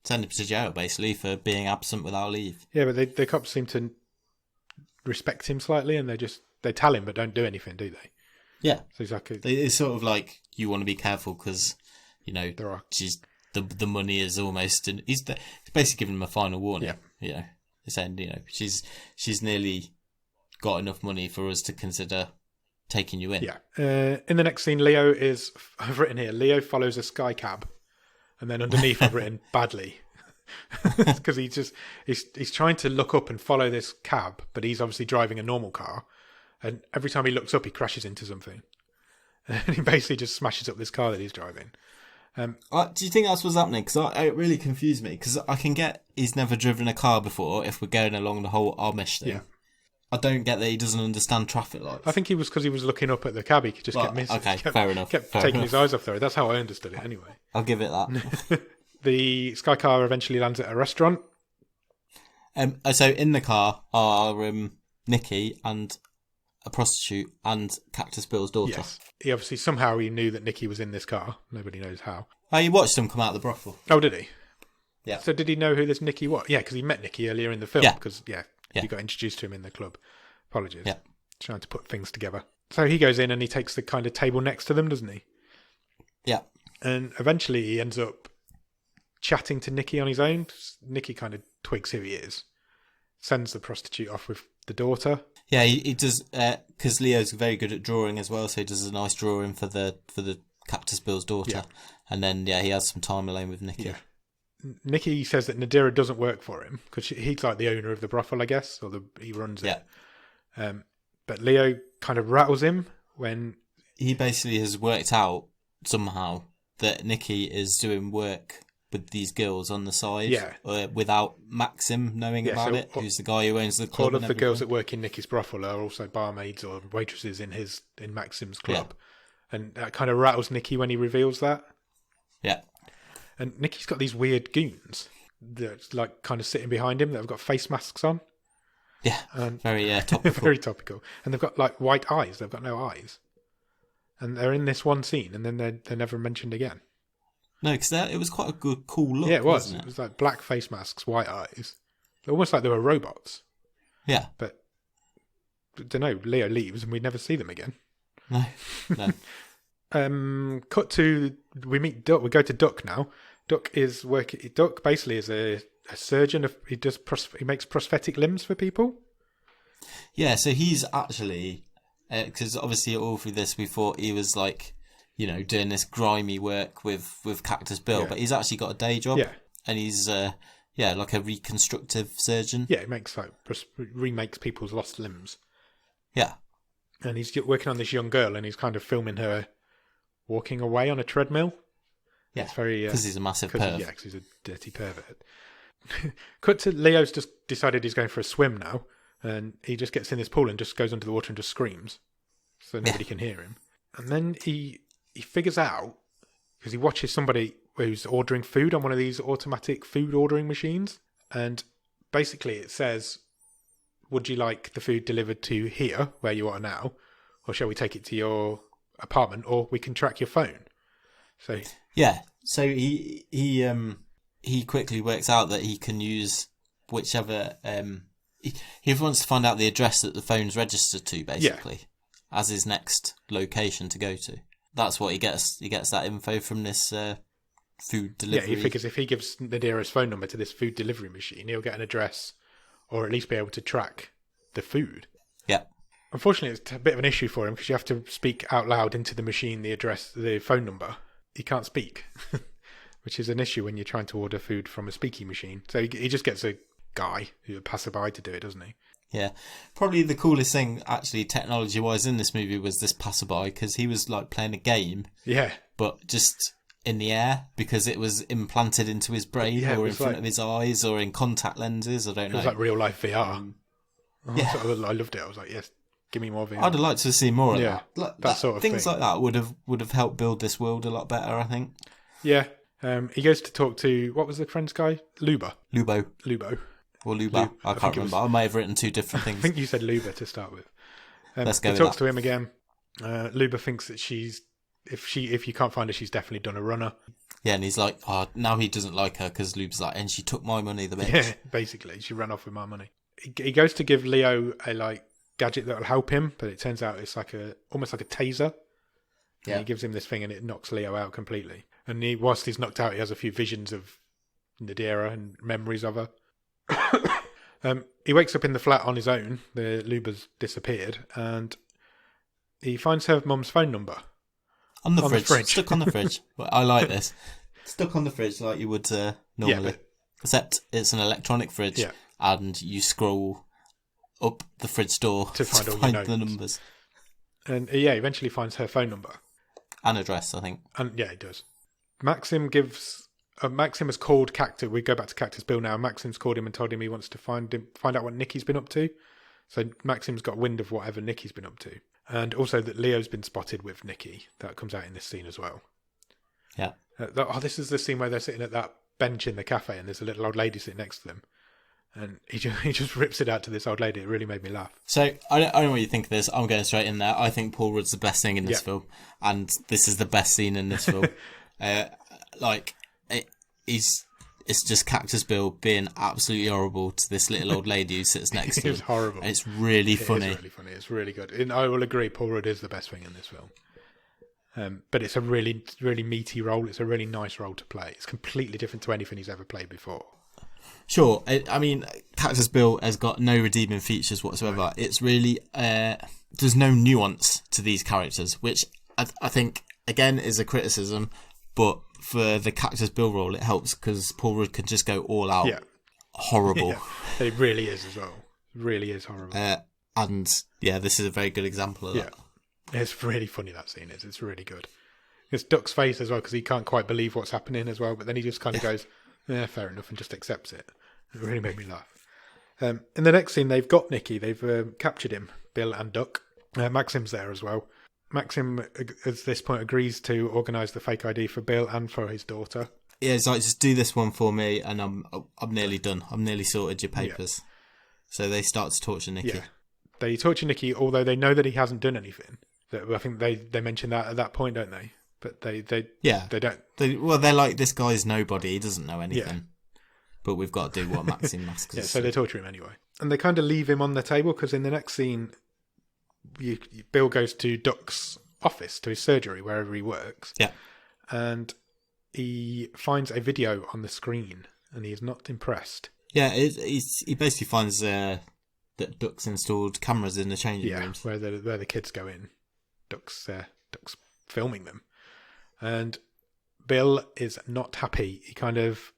send him to jail, basically, for being absent without leave. Yeah, but the cops seem to respect him slightly, and they tell him but don't do anything, do they? Yeah. So he's like it's sort of like, you want to be careful because, she's the money is almost... He's basically giving him a final warning. Yeah. He's saying, she's nearly got enough money for us to consider taking you in. Yeah. In the next scene, I've written here, Leo follows a sky cab. And then underneath I've written badly. Because he's trying to look up and follow this cab, but he's obviously driving a normal car. And every time he looks up, he crashes into something. And he basically just smashes up this car that he's driving. Do you think that's what's happening? Because it really confused me. Because I can get he's never driven a car before if we're going along the whole Amish thing. Yeah. I don't get that he doesn't understand traffic lights. I think he was because he was looking up at the cab. He just kept missing. Okay, fair enough. Kept taking his eyes off there. That's how I understood it anyway. I'll give it that. The Sky car eventually lands at a restaurant. So in the car are Nikki and a prostitute and Cactus Bill's daughter. Yes. Somehow he knew that Nikki was in this car. Nobody knows how. He watched them come out of the brothel. Oh, did he? Yeah. So did he know who this Nikki was? Yeah, because he met Nikki earlier in the film. Yeah. Because, he got introduced to him in the club. Apologies. Yeah. Trying to put things together. So he goes in and he takes the kind of table next to them, doesn't he? Yeah. And eventually he ends up chatting to Nikki on his own. Nikki kind of twigs who he is. Sends the prostitute off with the daughter. Yeah, he does, because Leo's very good at drawing as well, so he does a nice drawing for the Cactus Bill's daughter. Yeah. And then, he has some time alone with Nikki. Yeah. Nikki says that Nadira doesn't work for him, because he's like the owner of the brothel, I guess, or he runs it. Yeah. But Leo kind of rattles him when... He basically has worked out, somehow, that Nikki is doing work with these girls on the side, without Maxim knowing about it, who's the guy who owns the club. All of the girls that work in Nikki's brothel are also barmaids or waitresses in Maxim's club. Yeah. And that kind of rattles Nikki when he reveals that. Yeah. And Nikki's got these weird goons that like kind of sitting behind him that have got face masks on. Yeah, and very topical. Very topical. And they've got like white eyes. They've got no eyes. And they're in this one scene, and then they're never mentioned again. No, because it was quite a good, cool look. Yeah, it was. Wasn't it? It was like black face masks, white eyes. Almost like they were robots. Yeah. But, I don't know, Leo leaves and we never see them again. No. Cut to, we meet Duck. We go to Duck now. Duck basically is a surgeon. He makes prosthetic limbs for people. Yeah, so he's actually, because obviously all through this we thought he was like, doing this grimy work with Cactus Bill, but he's actually got a day job. Yeah. And he's, like a reconstructive surgeon. Yeah, he remakes people's lost limbs. Yeah. And he's working on this young girl, and he's kind of filming her walking away on a treadmill. Yeah, because he's a massive perv. Yeah, because he's a dirty pervert. Cut to Leo's just decided he's going for a swim now, and he just gets in this pool and just goes under the water and just screams, so nobody can hear him. And then he figures out, because he watches somebody who's ordering food on one of these automatic food ordering machines, and basically it says, would you like the food delivered to here, where you are now, or shall we take it to your apartment, or we can track your phone? So he quickly works out that he can use whichever he wants to find out the address that the phone's registered to, basically, as his next location to go to. That's what he gets. He gets that info from this food delivery. Yeah, he figures if he gives Nadira's phone number to this food delivery machine, he'll get an address, or at least be able to track the food. Yeah. Unfortunately, it's a bit of an issue for him because you have to speak out loud into the machine the phone number. He can't speak, which is an issue when you're trying to order food from a speaking machine. So he just gets a guy, a passerby, to do it, doesn't he? Yeah. Probably the coolest thing, actually, technology-wise in this movie was this passerby, because he was like playing a game. Yeah. But just in the air, because it was implanted into his brain or in front of his eyes or in contact lenses. I don't know. It was like real-life VR. Yeah. I loved it. I was like, yes. Give me more VR. I'd have liked to see more of that. That sort of things thing. like that would have helped build this world a lot better, I think. Yeah. He goes to talk to, what was the friend's guy? Luba. Lubo. Or Luba. I can't remember. I may have written two different things. I think you said Luba to start with. Let's go he with talks that. to him again. Luba thinks that if you can't find her, she's definitely done a runner. Yeah, and he's like, oh, now he doesn't like her because Luba's like, and she took my money, the bitch. Yeah, basically. She ran off with my money. He goes to give Leo a gadget that will help him, but it turns out it's almost like a taser. Yeah. And he gives him this thing and it knocks Leo out completely. And whilst he's knocked out, he has a few visions of Nadira and memories of her. He wakes up in the flat on his own. The Luba's disappeared, and he finds her mum's phone number. On the fridge. Stuck on the fridge. Well, I like this. Stuck on the fridge like you would normally. Yeah, except it's an electronic fridge, and you scroll up the fridge door to find the numbers. And he eventually finds her phone number. And address, I think. And yeah, it does. Maxim has called Cactus. We go back to Cactus Bill now. Maxim's called him and told him he wants to find out what Nikki's been up to. So Maxim's got wind of whatever Nikki's been up to. And also that Leo's been spotted with Nikki. That comes out in this scene as well. Yeah. This is the scene where they're sitting at that bench in the cafe and there's a little old lady sitting next to them. And he just rips it out to this old lady. It really made me laugh. So I don't know what you think of this. I'm going straight in there. I think Paul Rudd's the best thing in this film. And this is the best scene in this film. It's just Cactus Bill being absolutely horrible to this little old lady who sits next to him. It's horrible. And it's really funny. It's really funny. It's really good. And I will agree, Paul Rudd is the best thing in this film. But it's a really, really meaty role. It's a really nice role to play. It's completely different to anything he's ever played before. Sure. I mean, Cactus Bill has got no redeeming features whatsoever. Right. It's really... there's no nuance to these characters, which I think, again, is a criticism, but for the Cactus Bill role, it helps because Paul Rudd can just go all out horrible. Yeah. It really is as well. It really is horrible. And yeah, this is a very good example of that. It's really funny, that scene is. It's really good. It's Duck's face as well, because he can't quite believe what's happening as well, but then he just kind of goes, yeah, fair enough, and just accepts it. It really made me laugh. In the next scene, they've got Nicky. They've captured him, Bill and Duck. Maxim's there as well. Maxim, at this point, agrees to organise the fake ID for Bill and for his daughter. Yeah, it's like, just do this one for me, and I'm nearly done. I'm nearly sorted your papers. Yeah. So they start to torture Nicky. Yeah, they torture Nicky, although they know that he hasn't done anything. I think they mention that at that point, don't they? But they don't. They're like, this guy's nobody. He doesn't know anything. Yeah. But we've got to do what Maxim asks us. So they torture him anyway, and they kind of leave him on the table because in the next scene, Bill goes to Duck's office, to his surgery, wherever he works. Yeah. And he finds a video on the screen, and he is not impressed. Yeah, he basically finds that Duck's installed cameras in the changing rooms. where the kids go in. Duck's filming them. And Bill is not happy. He kind of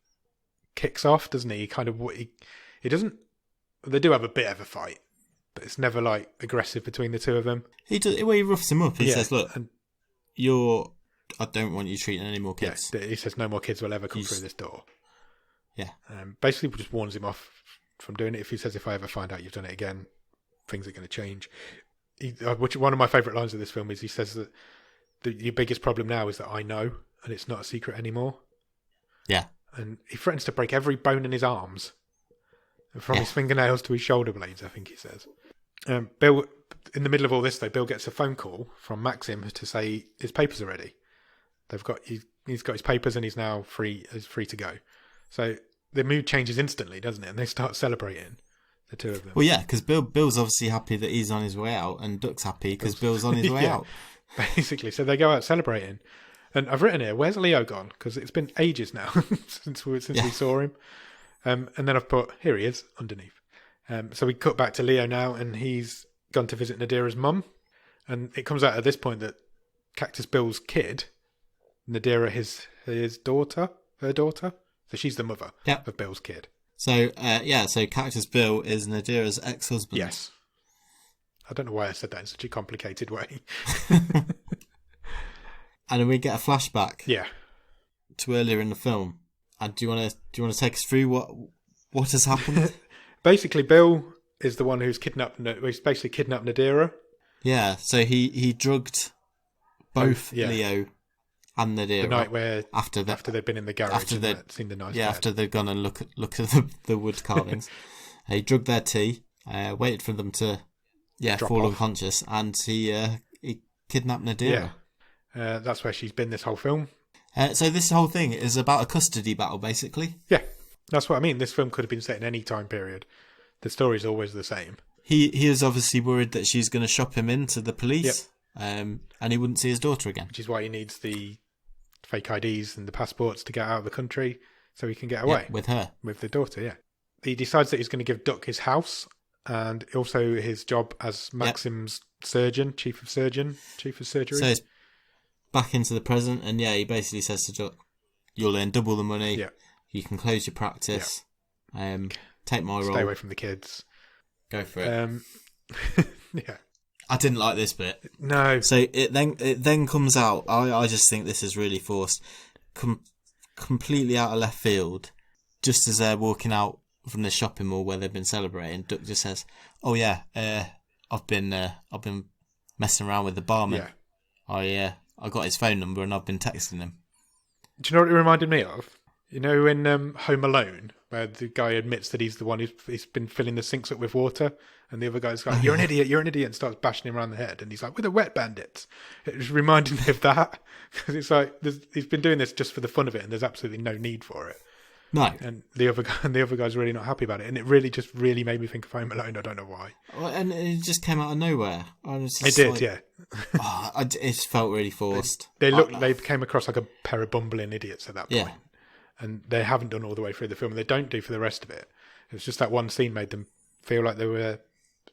kicks off, doesn't he? He doesn't... They do have a bit of a fight, but it's never like aggressive between the two of them. He roughs him up. He says, "Look, I don't want you treating any more kids." Yeah, he says no more kids will ever come through this door. Yeah. Basically just warns him off from doing it. If he says, if I ever find out you've done it again, things are going to change. One of my favourite lines of this film is he says that your biggest problem now is that I know, and it's not a secret anymore. Yeah. And he threatens to break every bone in his arms. From his fingernails to his shoulder blades, I think he says. Bill, in the middle of all this, though, Bill gets a phone call from Maxim to say his papers are ready. He's got his papers and he's now free to go. So the mood changes instantly, doesn't it? And they start celebrating, the two of them. Well, yeah, because Bill's obviously happy that he's on his way out, and Duck's happy because Bill's on his way out. Basically, so they go out celebrating. And I've written here, where's Leo gone? Because it's been ages now since we saw him. And then I've put, here he is, underneath. So we cut back to Leo now, and he's gone to visit Nadira's mum. And it comes out at this point that Cactus Bill's kid, Nadira, his daughter, her daughter. So she's the mother of Bill's kid. So, so Cactus Bill is Nadira's ex-husband. Yes. I don't know why I said that in such a complicated way. And then we get a flashback. Yeah. To earlier in the film. And do you want to take us through what has happened? Basically, Bill is the one who's kidnapped Nadira. Yeah, so he drugged both Leo and Nadira. The night where after they've been in the garage after and seen the nice bed. after they've gone and look at the wood carvings. He drugged their tea, waited for them to fall unconscious, and he kidnapped Nadira. Yeah, that's where she's been this whole film. So this whole thing is about a custody battle, basically. Yeah, that's what I mean. This film could have been set in any time period. The story's always the same. He is obviously worried that she's going to shop him into the police, and he wouldn't see his daughter again. Which is why he needs the fake IDs and the passports to get out of the country so he can get away. With her. With the daughter, yeah. He decides that he's going to give Duck his house and also his job as Maxim's surgeon, chief of surgery. So he's back into the present, and he basically says to Duck, you'll earn double the money, you can close your practice, take my role. Stay away from the kids. Go for it. Yeah. I didn't like this bit. No. So it then comes out. I just think this is really forced, completely out of left field. Just as they're walking out from the shopping mall where they've been celebrating, Duck just says, "Oh yeah, I've been messing around with the barman. Yeah. I got his phone number and I've been texting him." Do you know what it reminded me of? You know in Home Alone, where the guy admits that he's the one who's been filling the sinks up with water, and the other guy's like, you're an idiot, and starts bashing him around the head, and he's like, we're the wet bandits. It was reminding me of that, because it's like, he's been doing this just for the fun of it, and there's absolutely no need for it. No. And the other guy's really not happy about it, and it really made me think of Home Alone. I don't know why. Well, and it just came out of nowhere. It did, yeah. It felt really forced. They came across like a pair of bumbling idiots at that point. Yeah. And they haven't done all the way through the film, and they don't do for the rest of it. It was just that one scene made them feel like they were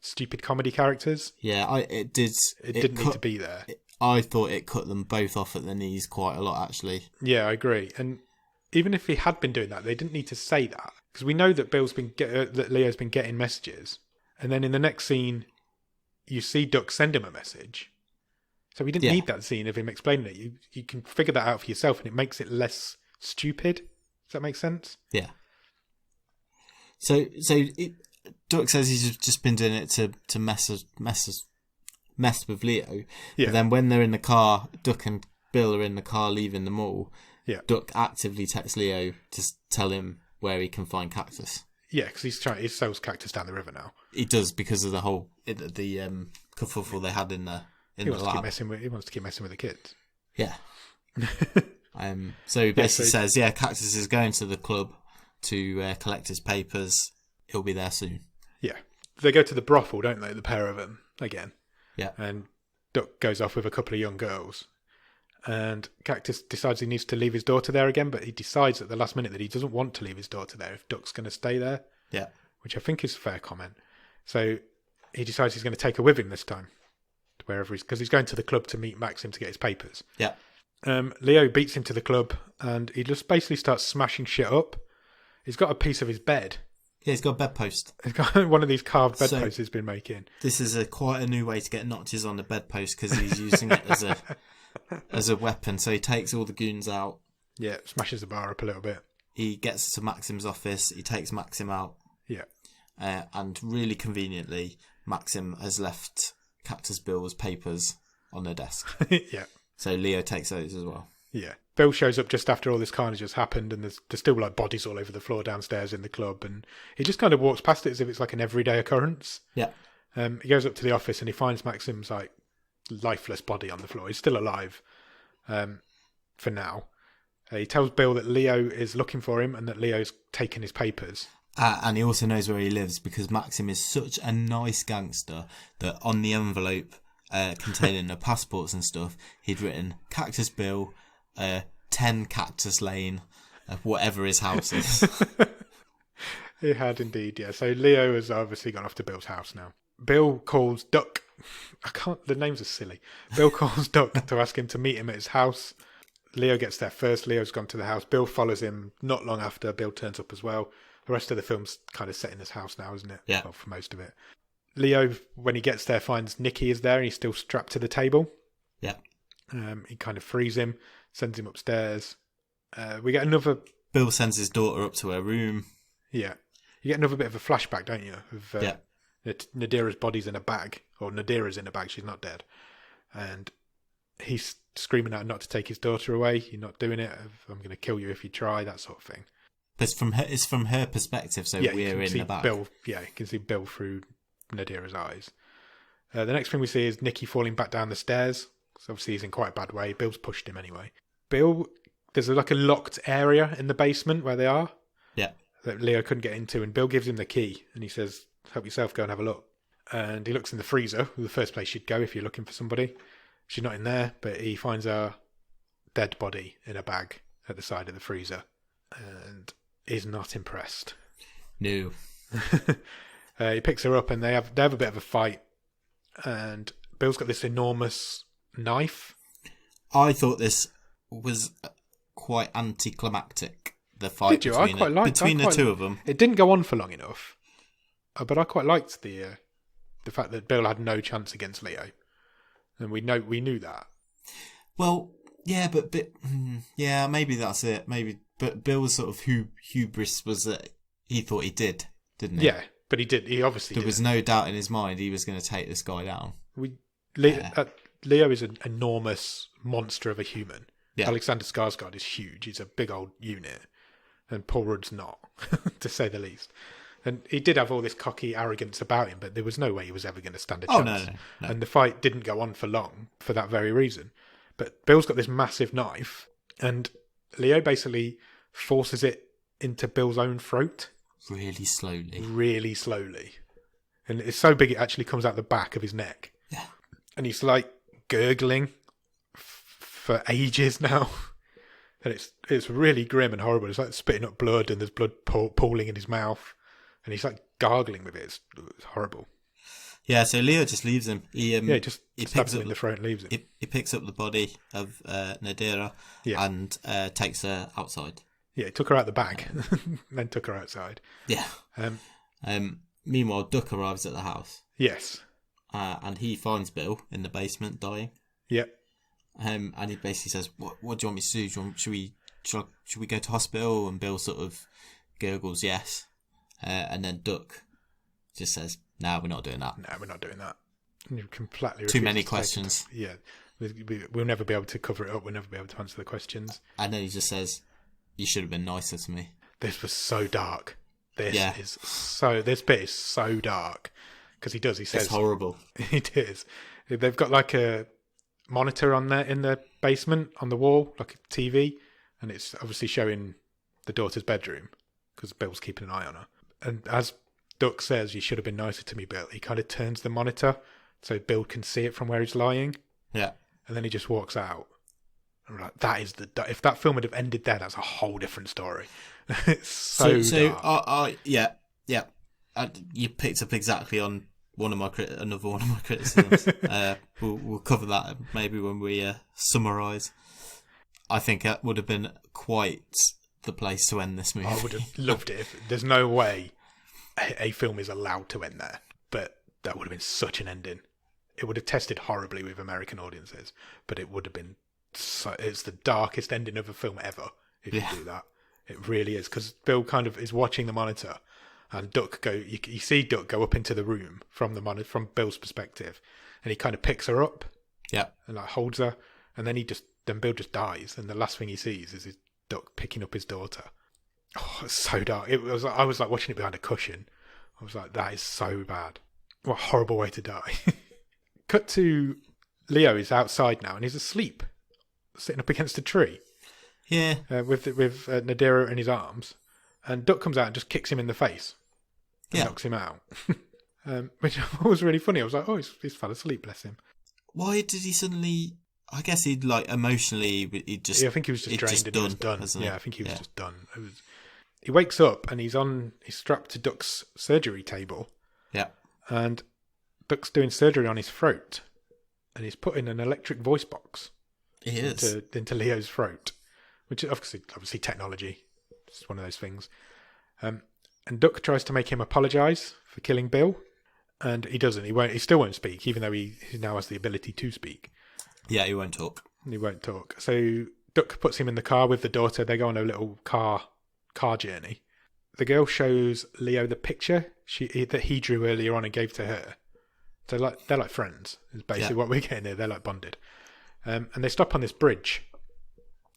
stupid comedy characters. Yeah, it didn't need to be there. I thought it cut them both off at the knees quite a lot, actually. Yeah, I agree. And even if he had been doing that, they didn't need to say that, because we know that that Leo's been getting messages, and then in the next scene, you see Duck send him a message. So we didn't need that scene of him explaining it. You can figure that out for yourself, and it makes it less stupid. Does that make sense? Yeah. So Duck says he's just been doing it to mess with Leo. Yeah. But then when they're in the car, Duck and Bill are in the car leaving the mall. Yeah. Duck actively texts Leo to tell him where he can find Cactus. Yeah, because he sells Cactus down the river now. He does, because of the whole kerfuffle they had in the lab. He wants to keep messing with the kids. Yeah. So he basically says, Cactus is going to the club to collect his papers. He'll be there soon. Yeah. They go to the brothel, don't they? The pair of them, again. Yeah. And Duck goes off with a couple of young girls. And Cactus decides he needs to leave his daughter there again, but he decides at the last minute that he doesn't want to leave his daughter there if Duck's going to stay there. Yeah. Which I think is a fair comment. So he decides he's going to take her with him this time, to wherever because he's going to the club to meet Maxim to get his papers. Yeah. Leo beats him to the club, and he just basically starts smashing shit up. He's got a piece of his bed. Yeah, he's got a bedpost. He's got one of these carved bedposts he's been making. This is quite a new way to get notches on the bedpost, because he's using it as a weapon. So he takes all the goons out. Yeah, smashes the bar up a little bit. He gets to Maxim's office. He takes Maxim out. Yeah. And really conveniently, Maxim has left Cactus Bill's papers on their desk. Yeah. So Leo takes those as well. Yeah. Bill shows up just after all this carnage has happened, and there's still like bodies all over the floor downstairs in the club, and he just kind of walks past it as if it's like an everyday occurrence. Yeah. He goes up to the office and he finds Maxim's like lifeless body on the floor. He's still alive, for now. He tells Bill that Leo is looking for him and that Leo's taken his papers. And he also knows where he lives, because Maxim is such a nice gangster that on the envelope containing the passports and stuff, he'd written Cactus Bill, 10 Cactus Lane, whatever his house is. He had indeed, yeah. So Leo has obviously gone off to Bill's house now. Bill calls Duck. The names are silly. Bill calls Duck to ask him to meet him at his house. Leo gets there first. Leo's gone to the house. Bill follows him not long after. Bill turns up as well. The rest of the film's kind of set in this house now, isn't it? Yeah. Well, for most of it. Leo, when he gets there, finds Nicky is there and he's still strapped to the table. Yeah. He kind of frees him, sends him upstairs. We get another... Bill sends his daughter up to her room. Yeah. You get another bit of a flashback, don't you? Of Nadira's body's in a bag. Or Nadira's in a bag, she's not dead. And he's screaming out not to take his daughter away. You're not doing it. I'm going to kill you if you try, that sort of thing. But it's from her perspective, so we're in the back. You can see Bill through Nadira's eyes. The next thing we see is Nicky falling back down the stairs. So obviously he's in quite a bad way. Bill's pushed him anyway. There's like a locked area in the basement where they are. Yeah. That Leo couldn't get into, and Bill gives him the key and he says, help yourself, go and have a look. And he looks in the freezer, the first place you'd go if you're looking for somebody. She's not in there, but he finds her dead body in a bag at the side of the freezer and is not impressed. No. He picks her up and they have a bit of a fight, and Bill's got this enormous knife. I thought this was quite anticlimactic. The fight between the two of them. It didn't go on for long enough, but I quite liked the fact that Bill had no chance against Leo, and we knew that. Well, yeah, but maybe that's it. Maybe, but Bill's sort of hubris was that he thought he did, didn't he? Yeah, but he did. He obviously there was no doubt in his mind he was going to take this guy down. Leo is an enormous monster of a human. Yeah. Alexander Skarsgard is huge. He's a big old unit. And Paul Rudd's not, to say the least. And he did have all this cocky arrogance about him, but there was no way he was ever going to stand a chance. Oh, no. And the fight didn't go on for long for that very reason. But Bill's got this massive knife, and Leo basically forces it into Bill's own throat. Really slowly. Really slowly. And it's so big it actually comes out the back of his neck. Yeah. And he's like gurgling for ages now. And it's really grim and horrible. It's like spitting up blood, and there's blood pooling in his mouth. And he's like gargling with it. It's horrible. Yeah, so Leo just leaves him. He stabs him in the throat and leaves him. He picks up the body of Nadira and takes her outside. Yeah, he took her out the bag, then took her outside. Yeah. Meanwhile, Duck arrives at the house. Yes. And he finds Bill in the basement dying. Yep. And he basically says, "What do you want me to do? Should we go to hospital?" And Bill sort of gurgles yes, and then Duck just says, "No, we're not doing that. No, we're not doing that." And you completely too many questions. Yeah, we'll never be able to cover it up. We'll never be able to answer the questions. And then he just says, "You should have been nicer to me." This was so dark. This bit is so dark because he says it's horrible. It is. They've got like a monitor on there in the basement on the wall, like a TV, and it's obviously showing the daughter's bedroom because Bill's keeping an eye on her. And as Duck says, "You should have been nicer to me, Bill," he kind of turns the monitor so Bill can see it from where he's lying. Yeah. And then he just walks out. And we're like, if that film would have ended there, that's a whole different story. It's so dark. Yeah. You picked up exactly on another one of my criticisms. We'll cover that maybe when we summarise. I think that would have been quite the place to end this movie. I would have loved it. There's no way a film is allowed to end there, but that would have been such an ending. It would have tested horribly with American audiences, but it would have been it's the darkest ending of a film ever if you do that. It really is, because Bill kind of is watching the monitor, and you see Duck go up into the room from the monitor from Bill's perspective, and he kind of picks her up, and like holds her, and then Bill just dies, and the last thing he sees is his Duck picking up his daughter. Oh, it's so dark. I was like watching it behind a cushion. I was like, that is so bad. What a horrible way to die. Cut to Leo is outside now, and he's asleep, sitting up against a tree. Yeah. With Nadira in his arms, and Duck comes out and just kicks him in the face and knocks him out. Which was really funny. I was like, oh, he's fell asleep, bless him. Why did he suddenly... I guess he'd like emotionally... I think he was just drained and he was done. Yeah, I think he was just done. He wakes up and he's strapped to Duck's surgery table. Yeah. And Duck's doing surgery on his throat, and he's putting an electric voice box into Leo's throat, which is obviously technology. It's one of those things. And Duck tries to make him apologise for killing Bill, and he doesn't. He still won't speak, even though he now has the ability to speak. Yeah, he won't talk. He won't talk. So Duck puts him in the car with the daughter. They go on a little car journey. The girl shows Leo the picture that he drew earlier on and gave to her. So they're like friends, is basically what we're getting here. They're like bonded. And they stop on this bridge.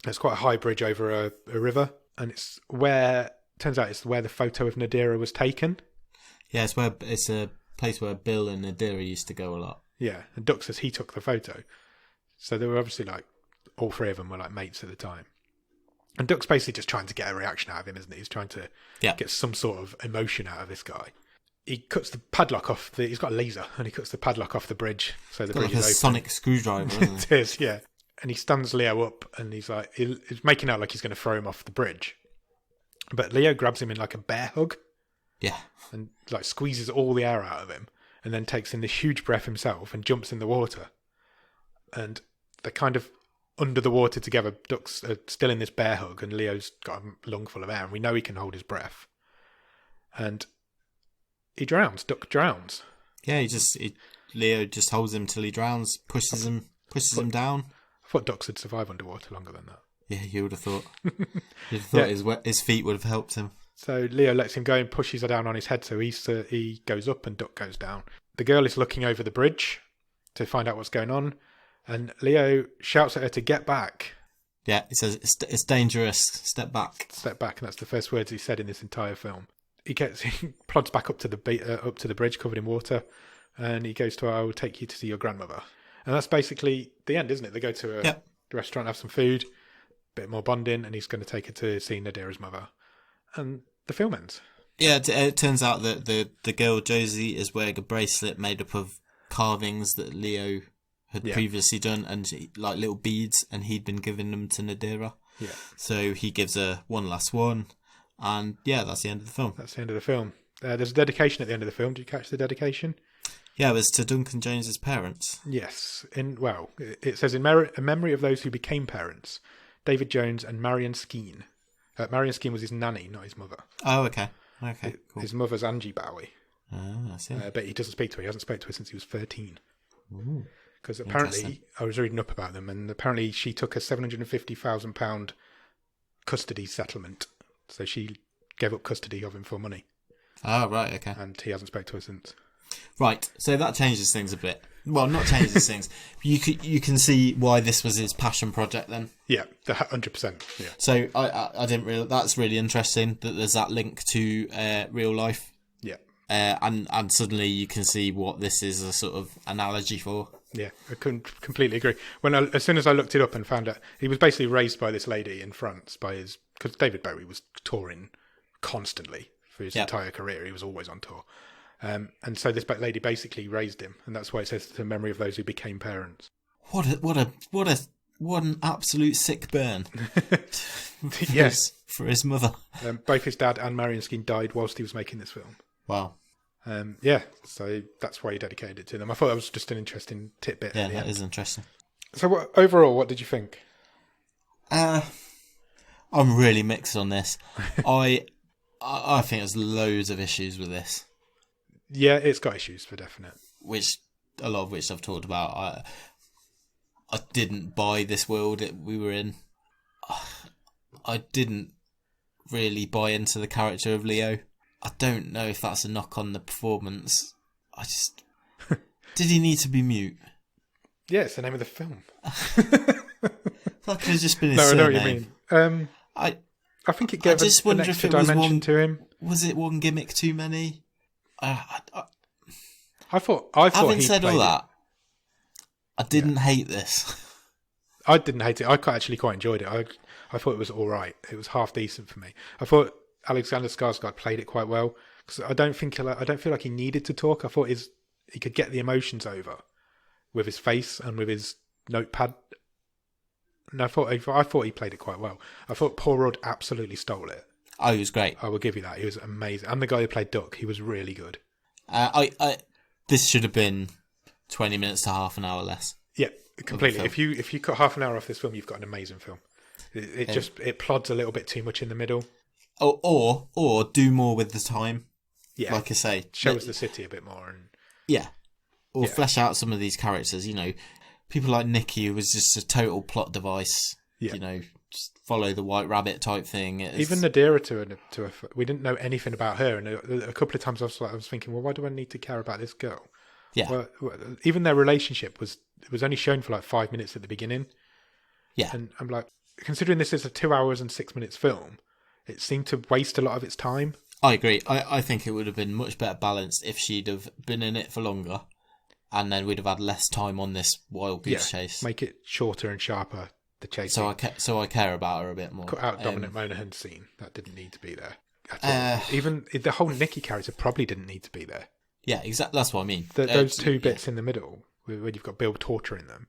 It's quite a high bridge over a river. And turns out it's where the photo of Nadira was taken. Yeah, it's a place where Bill and Nadira used to go a lot. Yeah, and Duck says he took the photo. So they were obviously like, all three of them were like mates at the time. And Duck's basically just trying to get a reaction out of him, isn't he? He's trying to get some sort of emotion out of this guy. He cuts the padlock off. He's got a laser, and he cuts the padlock off the bridge, so the bridge is open. A sonic screwdriver, isn't it? It is, yeah. And he stands Leo up, and he's making out like he's going to throw him off the bridge. But Leo grabs him in like a bear hug. Yeah. And like squeezes all the air out of him, and then takes in this huge breath himself and jumps in the water. And they're kind of under the water together. Duck's still in this bear hug, and Leo's got a lung full of air, and we know he can hold his breath. And he drowns. Duck drowns. Yeah, Leo just holds him till he drowns, pushes him down. I thought ducks would survive underwater longer than that. Yeah, you would have thought. You'd have thought his feet would have helped him. So Leo lets him go and pushes her down on his head, so he goes up and Duck goes down. The girl is looking over the bridge to find out what's going on, and Leo shouts at her to get back. Yeah, he says, it's dangerous, step back. Step back, and that's the first words he said in this entire film. He plods back up to the bridge covered in water, and he goes to, I will take you to see your grandmother. And that's basically the end, isn't it? They go to a restaurant, have some food, bit more bonding, and he's going to take her to see Nadira's mother. And the film ends. Yeah, it turns out that the girl Josie is wearing a bracelet made up of carvings that Leo had previously done, and like little beads, and he'd been giving them to Nadira. Yeah. So he gives her one last one, and that's the end of the film. That's the end of the film. There's a dedication at the end of the film. Did you catch the dedication? Yeah, it was to Duncan Jones's parents. Yes. It says, in memory of those who became parents, David Jones and Marion Skeen. Marion Skeen was his nanny, not his mother. Oh, okay. Okay, cool. His mother's Angie Bowie. Oh, I see. But he doesn't speak to her. He hasn't spoken to her since he was 13. Because apparently, I was reading up about them, and apparently she took a £750,000 custody settlement. So she gave up custody of him for money. Oh, right, okay. And he hasn't spoken to her since. Right, so that changes things a bit. Well, not changes things. You can see why this was his passion project then. Yeah, 100%. Yeah. So I didn't really. That's really interesting that there's that link to real life. Yeah. And suddenly you can see what this is a sort of analogy for. Yeah, I couldn't completely agree. As soon as I looked it up and found out, he was basically raised by this lady in France because David Bowie was touring constantly for his entire career. He was always on tour. And so this lady basically raised him, and that's why it says to memory of those who became parents. What an absolute sick burn. Yes, for his mother. Both his dad and Marion Skeen died whilst he was making this film. Wow. So that's why he dedicated it to them. I thought that was just an interesting tidbit. Yeah, that is interesting. So overall, what did you think? I'm really mixed on this. I think there's loads of issues with this. Yeah, it's got issues for definite. A lot of which I've talked about. I didn't buy this world that we were in. I didn't really buy into the character of Leo. I don't know if that's a knock on the performance. Did he need to be mute? Yeah, it's the name of the film. That could have just been his surname. I know what you mean. I think it gave an extra dimension to him. Was it one gimmick too many? I thought having said all that, I didn't hate this. I didn't hate it. I actually quite enjoyed it. I thought it was all right. It was half decent for me. I thought Alexander Skarsgard played it quite well because I don't feel like he needed to talk. I thought he could get the emotions over with his face and with his notepad. And I thought he played it quite well. I thought Paul Rudd absolutely stole it. Oh, he was great. I will give you that. He was amazing. And the guy who played Duck, he was really good. This should have been 20 minutes to half an hour less. Yeah, completely. If you cut half an hour off this film, you've got an amazing film. It plods a little bit too much in the middle. Or do more with the time. Yeah, like I say, shows the city a bit more, and flesh out some of these characters. People like Nikki, who was just a total plot device. Yeah. Just follow the White Rabbit type thing. Even Nadira to a we didn't know anything about her, and a couple of times I was thinking, well, why do I need to care about this girl? Yeah. Well, even their relationship was only shown for like 5 minutes at the beginning. Yeah. And I'm like, considering this is a 2 hours and 6 minutes film, it seemed to waste a lot of its time. I agree. I think it would have been much better balanced if she'd have been in it for longer, and then we'd have had less time on this wild goose chase. Make it shorter and sharper. The chase. So I care about her a bit more. Cut out Dominic Monaghan's scene. That didn't need to be there at all. Even the whole Nikki character probably didn't need to be there. Yeah, exactly. That's what I mean. Those two bits in the middle, where you've got Bill torturing them.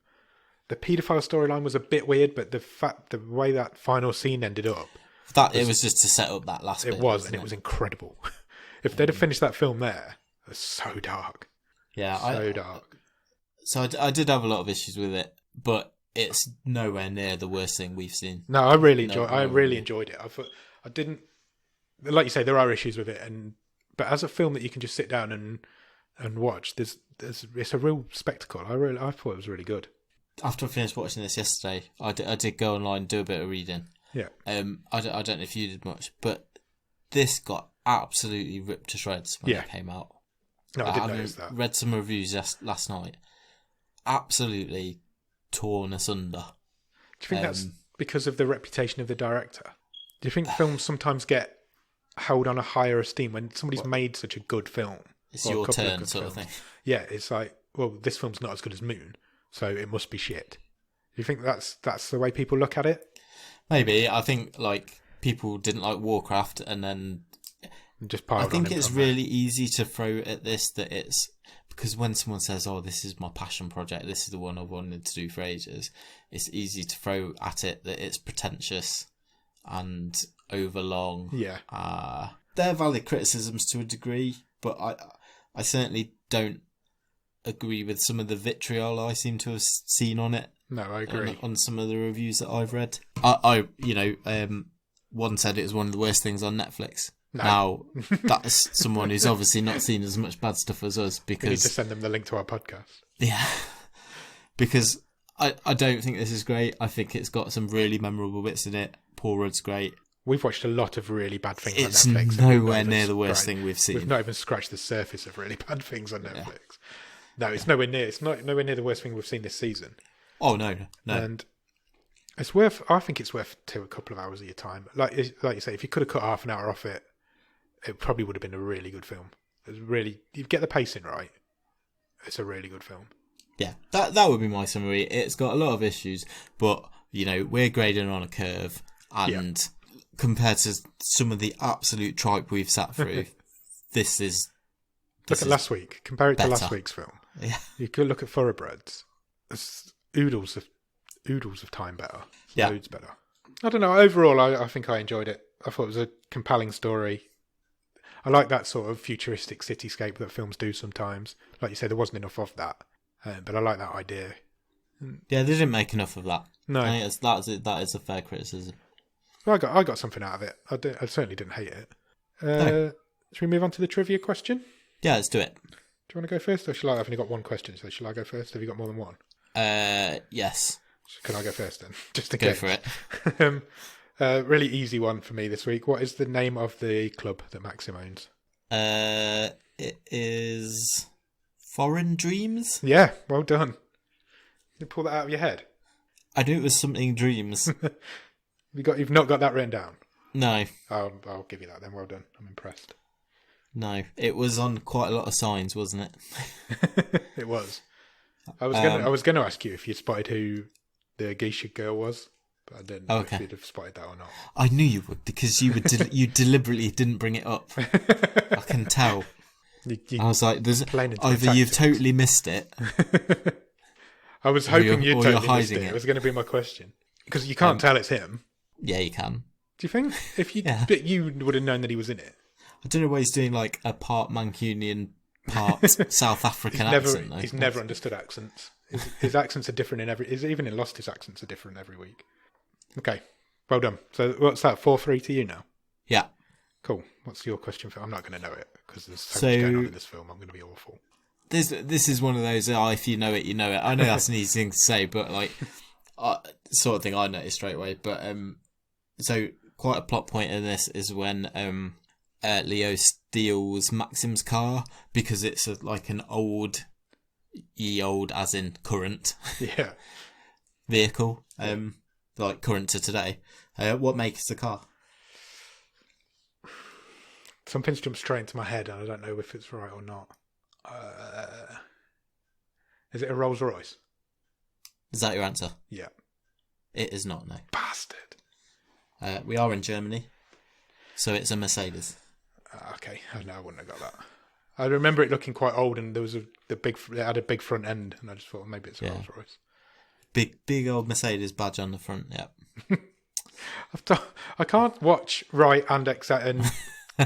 The paedophile storyline was a bit weird, but the way that final scene ended up, it was just to set up that last bit. It was incredible. If they'd have finished that film there, it was so dark. Yeah, so dark. So I did have a lot of issues with it, but it's nowhere near the worst thing we've seen. No, I really enjoyed it. I didn't, like you say, there are issues with it, but as a film that you can just sit down and watch, it's a real spectacle. I thought it was really good. After I finished watching this yesterday, I did go online and do a bit of reading. Yeah. I don't know if you did much, but this got absolutely ripped to shreds when it came out. No, I didn't notice that. Read some reviews last night. Absolutely torn asunder. Do you think that's because of the reputation of the director? Do you think films sometimes get held on a higher esteem when somebody's made such a good film? It's your turn, sort of thing. Yeah, it's like, well, this film's not as good as Moon, so it must be shit. Do you think that's the way people look at it? Maybe. I think like people didn't like Warcraft, and then just piled on. I think it's really easy to throw at this that it's because when someone says, "Oh, this is my passion project. This is the one I've wanted to do for ages," it's easy to throw at it that it's pretentious and overlong. Yeah. They're valid criticisms to a degree, but I certainly don't agree with some of the vitriol I seem to have seen on it. No, I agree. On some of the reviews that I've read. One said it was one of the worst things on Netflix. No. Now, that's someone who's obviously not seen as much bad stuff as us because... We need to send them the link to our podcast. Yeah. Because I don't think this is great. I think it's got some really memorable bits in it. Paul Rudd's great. We've watched a lot of really bad things it's on Netflix. It's nowhere near the worst thing we've seen. We've not even scratched the surface of really bad things on Netflix. Yeah. No, it's nowhere near. It's not nowhere near the worst thing we've seen this season. Oh, no. And it's worth... I think it's worth a couple of hours of your time. Like you say, if you could have cut half an hour off it, it probably would have been a really good film. It's really... You get the pacing right, it's a really good film. Yeah, that would be my summary. It's got a lot of issues, but, we're grading on a curve, and compared to some of the absolute tripe we've sat through, this is... Look at last week. Compare it to last week's film. Yeah. You could look at Thoroughbreds. It's oodles of time better. Yeah. Loads better. I don't know. Overall, I think I enjoyed it. I thought it was a compelling story. I like that sort of futuristic cityscape that films do sometimes. Like you said, there wasn't enough of that. But I like that idea. Yeah, they didn't make enough of that. No. I think that is a fair criticism. I got something out of it. I certainly didn't hate it. No. Should we move on to the trivia question? Yeah, let's do it. Do you want to go first? Or I've only got one question, so shall I go first? Have you got more than one? Yes. Can I go first then? Just to go for it. Really easy one for me this week. What is the name of the club that Maxim owns? It is Foreign Dreams. Yeah, well done. You pull that out of your head. I knew it was something Dreams. You've not got that written down. No. I'll give you that then. Well done. I'm impressed. No, it was on quite a lot of signs, wasn't it? It was. I was going to ask you if you spotted who the geisha girl was, but I didn't know if you'd have spotted that or not. I knew you would because you would. You deliberately didn't bring it up. I can tell. I was like, either you've totally missed it. I was hoping you'd totally missed it. It was going to be my question because you can't tell it's him. Yeah, you can. Do you think? But you would have known that he was in it. I don't know why he's doing like a part Mancunian part South African accent. Though. He's never understood accents. His accents are different even in Lost, his accents are different every week. Okay, well done. So what's that, 4-3 to you now? Yeah. Cool. What's your question for? I'm not going to know it because there's so much going on in this film. I'm going to be awful. This is one of those, if you know it, you know it. I know that's an easy thing to say, but like, sort of thing I noticed straight away. But so quite a plot point in this is when Leo steals Maxim's car because it's like an old as in current vehicle, like current to today. What makes the car? Something's jumped straight into my head and I don't know if it's right or not. Is it a Rolls Royce? Is that your answer? Yeah. It is not, no. Bastard. We are in Germany, so it's a Mercedes. Okay, no, I wouldn't have got that. I remember it looking quite old, and there was it had a big front end, and I just thought, well, maybe it's a Rolls Royce. Big old Mercedes badge on the front. Yep. I can't watch, write, and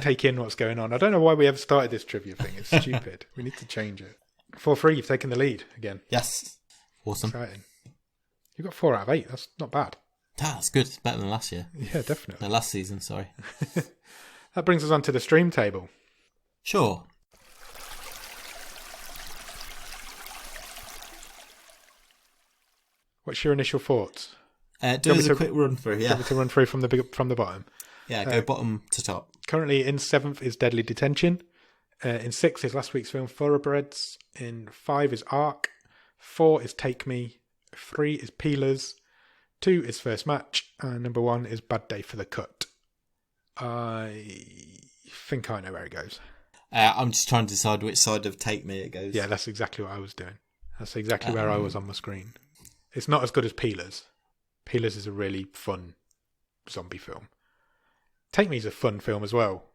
take in what's going on. I don't know why we ever started this trivia thing. It's stupid. We need to change it. 4-3, you've taken the lead again. Yes. Awesome. Exciting. You got 4 out of 8. That's not bad. That's good. It's better than last year. Yeah, definitely. The last season, sorry. That brings us on to the stream table. Sure. What's your initial thoughts? Do us a quick run through, yeah. To run through from the bottom. Yeah, go bottom to top. Currently in 7th is Deadly Detention. In 6th is last week's film Thoroughbreds. In 5 is Ark. 4 is Take Me. 3 is Peelers. 2 is First Match. And number 1 is Bad Day for the Cut. I think I know where it goes. I'm just trying to decide which side of Take Me it goes. Yeah, that's exactly what I was doing. That's exactly where I was on my screen. It's not as good as Peelers. Peelers is a really fun zombie film. Take Me is a fun film as well.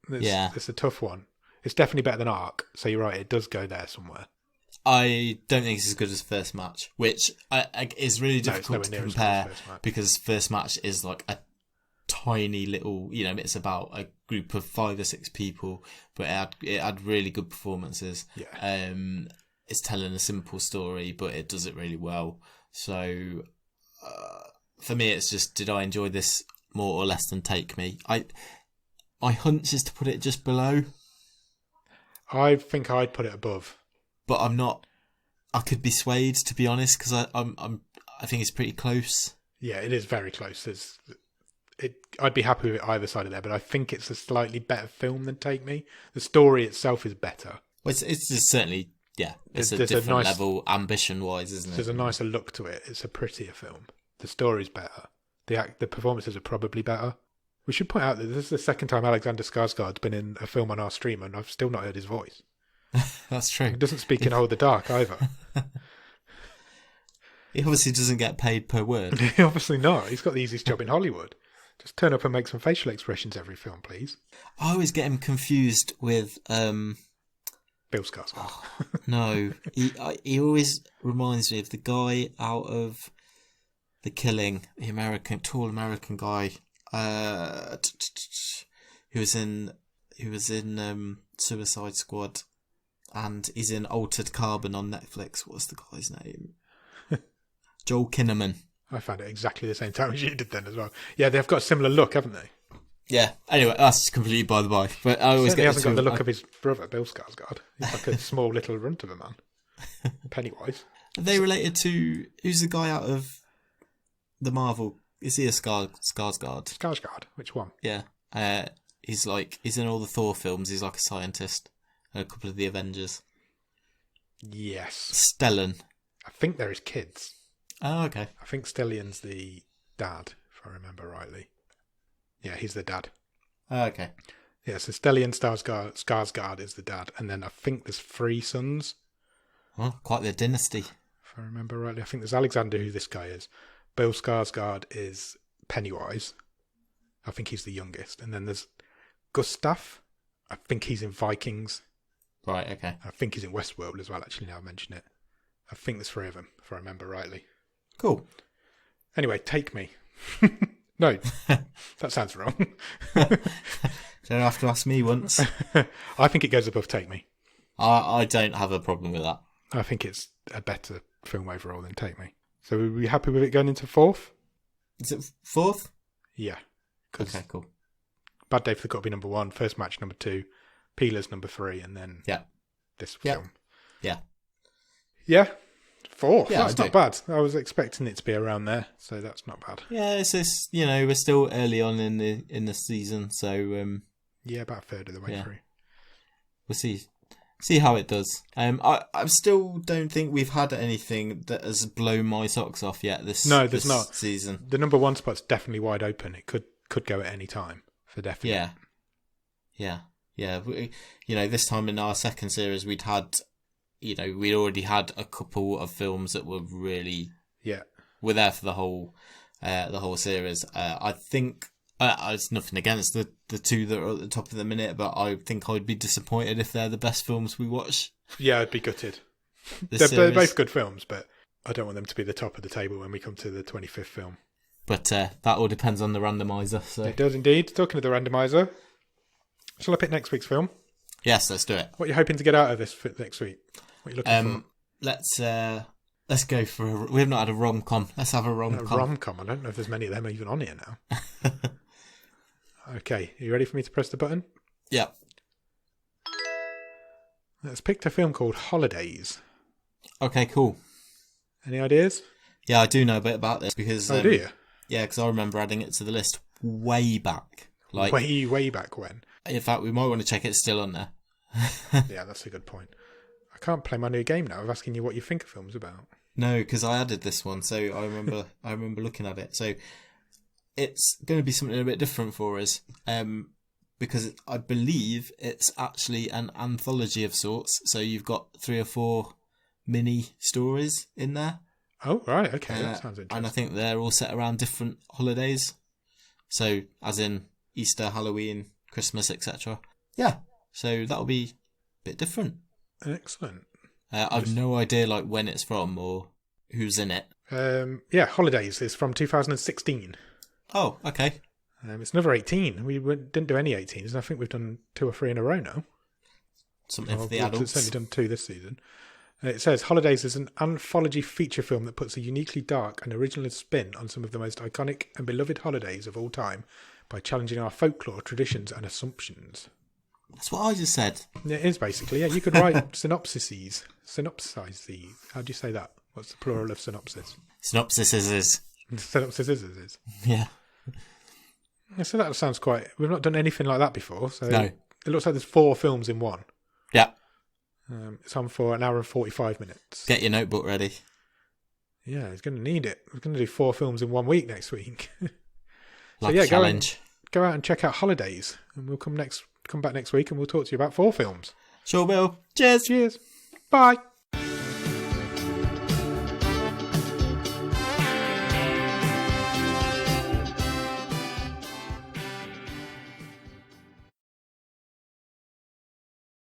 It's a tough one. It's definitely better than Ark, so you're right, it does go there somewhere. I don't think it's as good as First Match, which is really difficult to compare because First Match is like a tiny little, it's about a group of 5 or 6 people, but it had really good performances. Yeah. It's telling a simple story, but it does it really well. So for me, it's just, did I enjoy this more or less than Take Me? My hunch is to put it just below. I think I'd put it above, but I'm not. I could be swayed, to be honest, because I think it's pretty close. Yeah, it is very close. I'd be happy with either side of there, but I think it's a slightly better film than Take Me. The story itself is better. Well, it's just certainly, it's a different level ambition-wise, isn't it? There's a nicer look to it. It's a prettier film. The story's better. The performances are probably better. We should point out that this is the second time Alexander Skarsgard's been in a film on our stream, and I've still not heard his voice. That's true. He doesn't speak in Hold the Dark either. He obviously doesn't get paid per word. Obviously not. He's got the easiest job in Hollywood. Just turn up and make some facial expressions every film, please. I always get him confused with Bill Skarsgård. No, he always reminds me of the guy out of The Killing, the tall American guy, who was in Suicide Squad, and he's in Altered Carbon on Netflix. What's the guy's name? Joel Kinnaman. I found it exactly the same time as you did then as well. Yeah, they've got a similar look, haven't they? Yeah. Anyway, that's completely by the by. But I always he hasn't got the look of his brother, Bill Skarsgård. He's like a small little runt of a man. Pennywise. Are they related to... Who's the guy out of the Marvel... Is he a Skarsgård? Skarsgård? Which one? Yeah. He's in all the Thor films. He's like a scientist. A couple of the Avengers. Yes. Stellan. I think they're his kids. Oh, okay. I think Stellan's the dad, if I remember rightly. Yeah, he's the dad. Oh, okay. Yeah, so Stellan Skarsgård is the dad, and then I think there's 3 sons. Oh, quite the dynasty. If I remember rightly. I think there's Alexander, who this guy is. Bill Skarsgård is Pennywise. I think he's the youngest. And then there's Gustav. I think he's in Vikings. Right, okay. I think he's in Westworld as well, actually, now I mention it. I think there's 3 of them, if I remember rightly. Cool. Anyway, Take Me. No, that sounds wrong. Don't have to ask me once. I think it goes above Take Me. I don't have a problem with that. I think it's a better film overall than Take Me. So are we happy with it going into 4th? Is it 4th? Yeah. Okay, cool. Bad Day for the Cop number 1, First Match number 2, Peelers number 3, and then this film. Yeah. Yeah. 4th. Yeah, That's not bad. I was expecting it to be around there, so that's not bad. Yeah, it's just, we're still early on in the season, so yeah, about a third of the way through. We'll see how it does. I still don't think we've had anything that has blown my socks off yet this season. The number 1 spot's definitely wide open. It could go at any time, for definite. Yeah. This time in our second series, we'd already had a couple of films that were really were there for the whole series. I think it's nothing against the two that are at the top of the minute, but I think I'd be disappointed if they're the best films we watch. Yeah, I'd be gutted. They're both good films, but I don't want them to be the top of the table when we come to the 25th film. But that all depends on the randomizer. So it does indeed. Talking of the randomizer, shall I pick next week's film? Yes, let's do it. What are you hoping to get out of this for next week? What are you looking for? Let's go for we have not had a rom-com. Let's have a rom-com. A rom-com? I don't know if there's many of them even on here now. Okay, are you ready for me to press the button? Yeah. Let's pick a film called Holidays. Okay, cool. Any ideas? Yeah, I do know a bit about this because... do you? Yeah, because I remember adding it to the list way back. Way back when? In fact, we might want to check it's still on there. Yeah, that's a good point. I can't play my new game now of asking you what you think a film's about. No, because I added this one, so I remember looking at it. So it's going to be something a bit different for us, because I believe it's actually an anthology of sorts. So you've got 3 or 4 mini stories in there. Oh, right, okay, that sounds interesting. And I think they're all set around different holidays. So, as in Easter, Halloween, Christmas, etc. Yeah, so that'll be a bit different. Excellent. I've no idea when it's from or who's in it. Holidays is from 2016. Oh, okay. It's another 18. We didn't do any 18s. I think we've done 2 or 3 in a row now. Something for the adults. We've certainly done 2 this season. It says Holidays is an anthology feature film that puts a uniquely dark and original spin on some of the most iconic and beloved holidays of all time by challenging our folklore, traditions and assumptions. That's what I just said. It is basically, yeah. You could write synopsises. Synopsises. How do you say that? What's the plural of synopsis? Synopsis is. Synopsis is. Yeah. So that sounds quite... We've not done anything like that before. So no. It looks like there's 4 films in one. Yeah. It's on for an hour and 45 minutes. Get your notebook ready. Yeah, he's going to need it. We're going to do 4 films in 1 week next week. Challenge. Go out and check out Holidays, and we'll come back next week, and we'll talk to you about 4 films. Sure will. Cheers. Bye.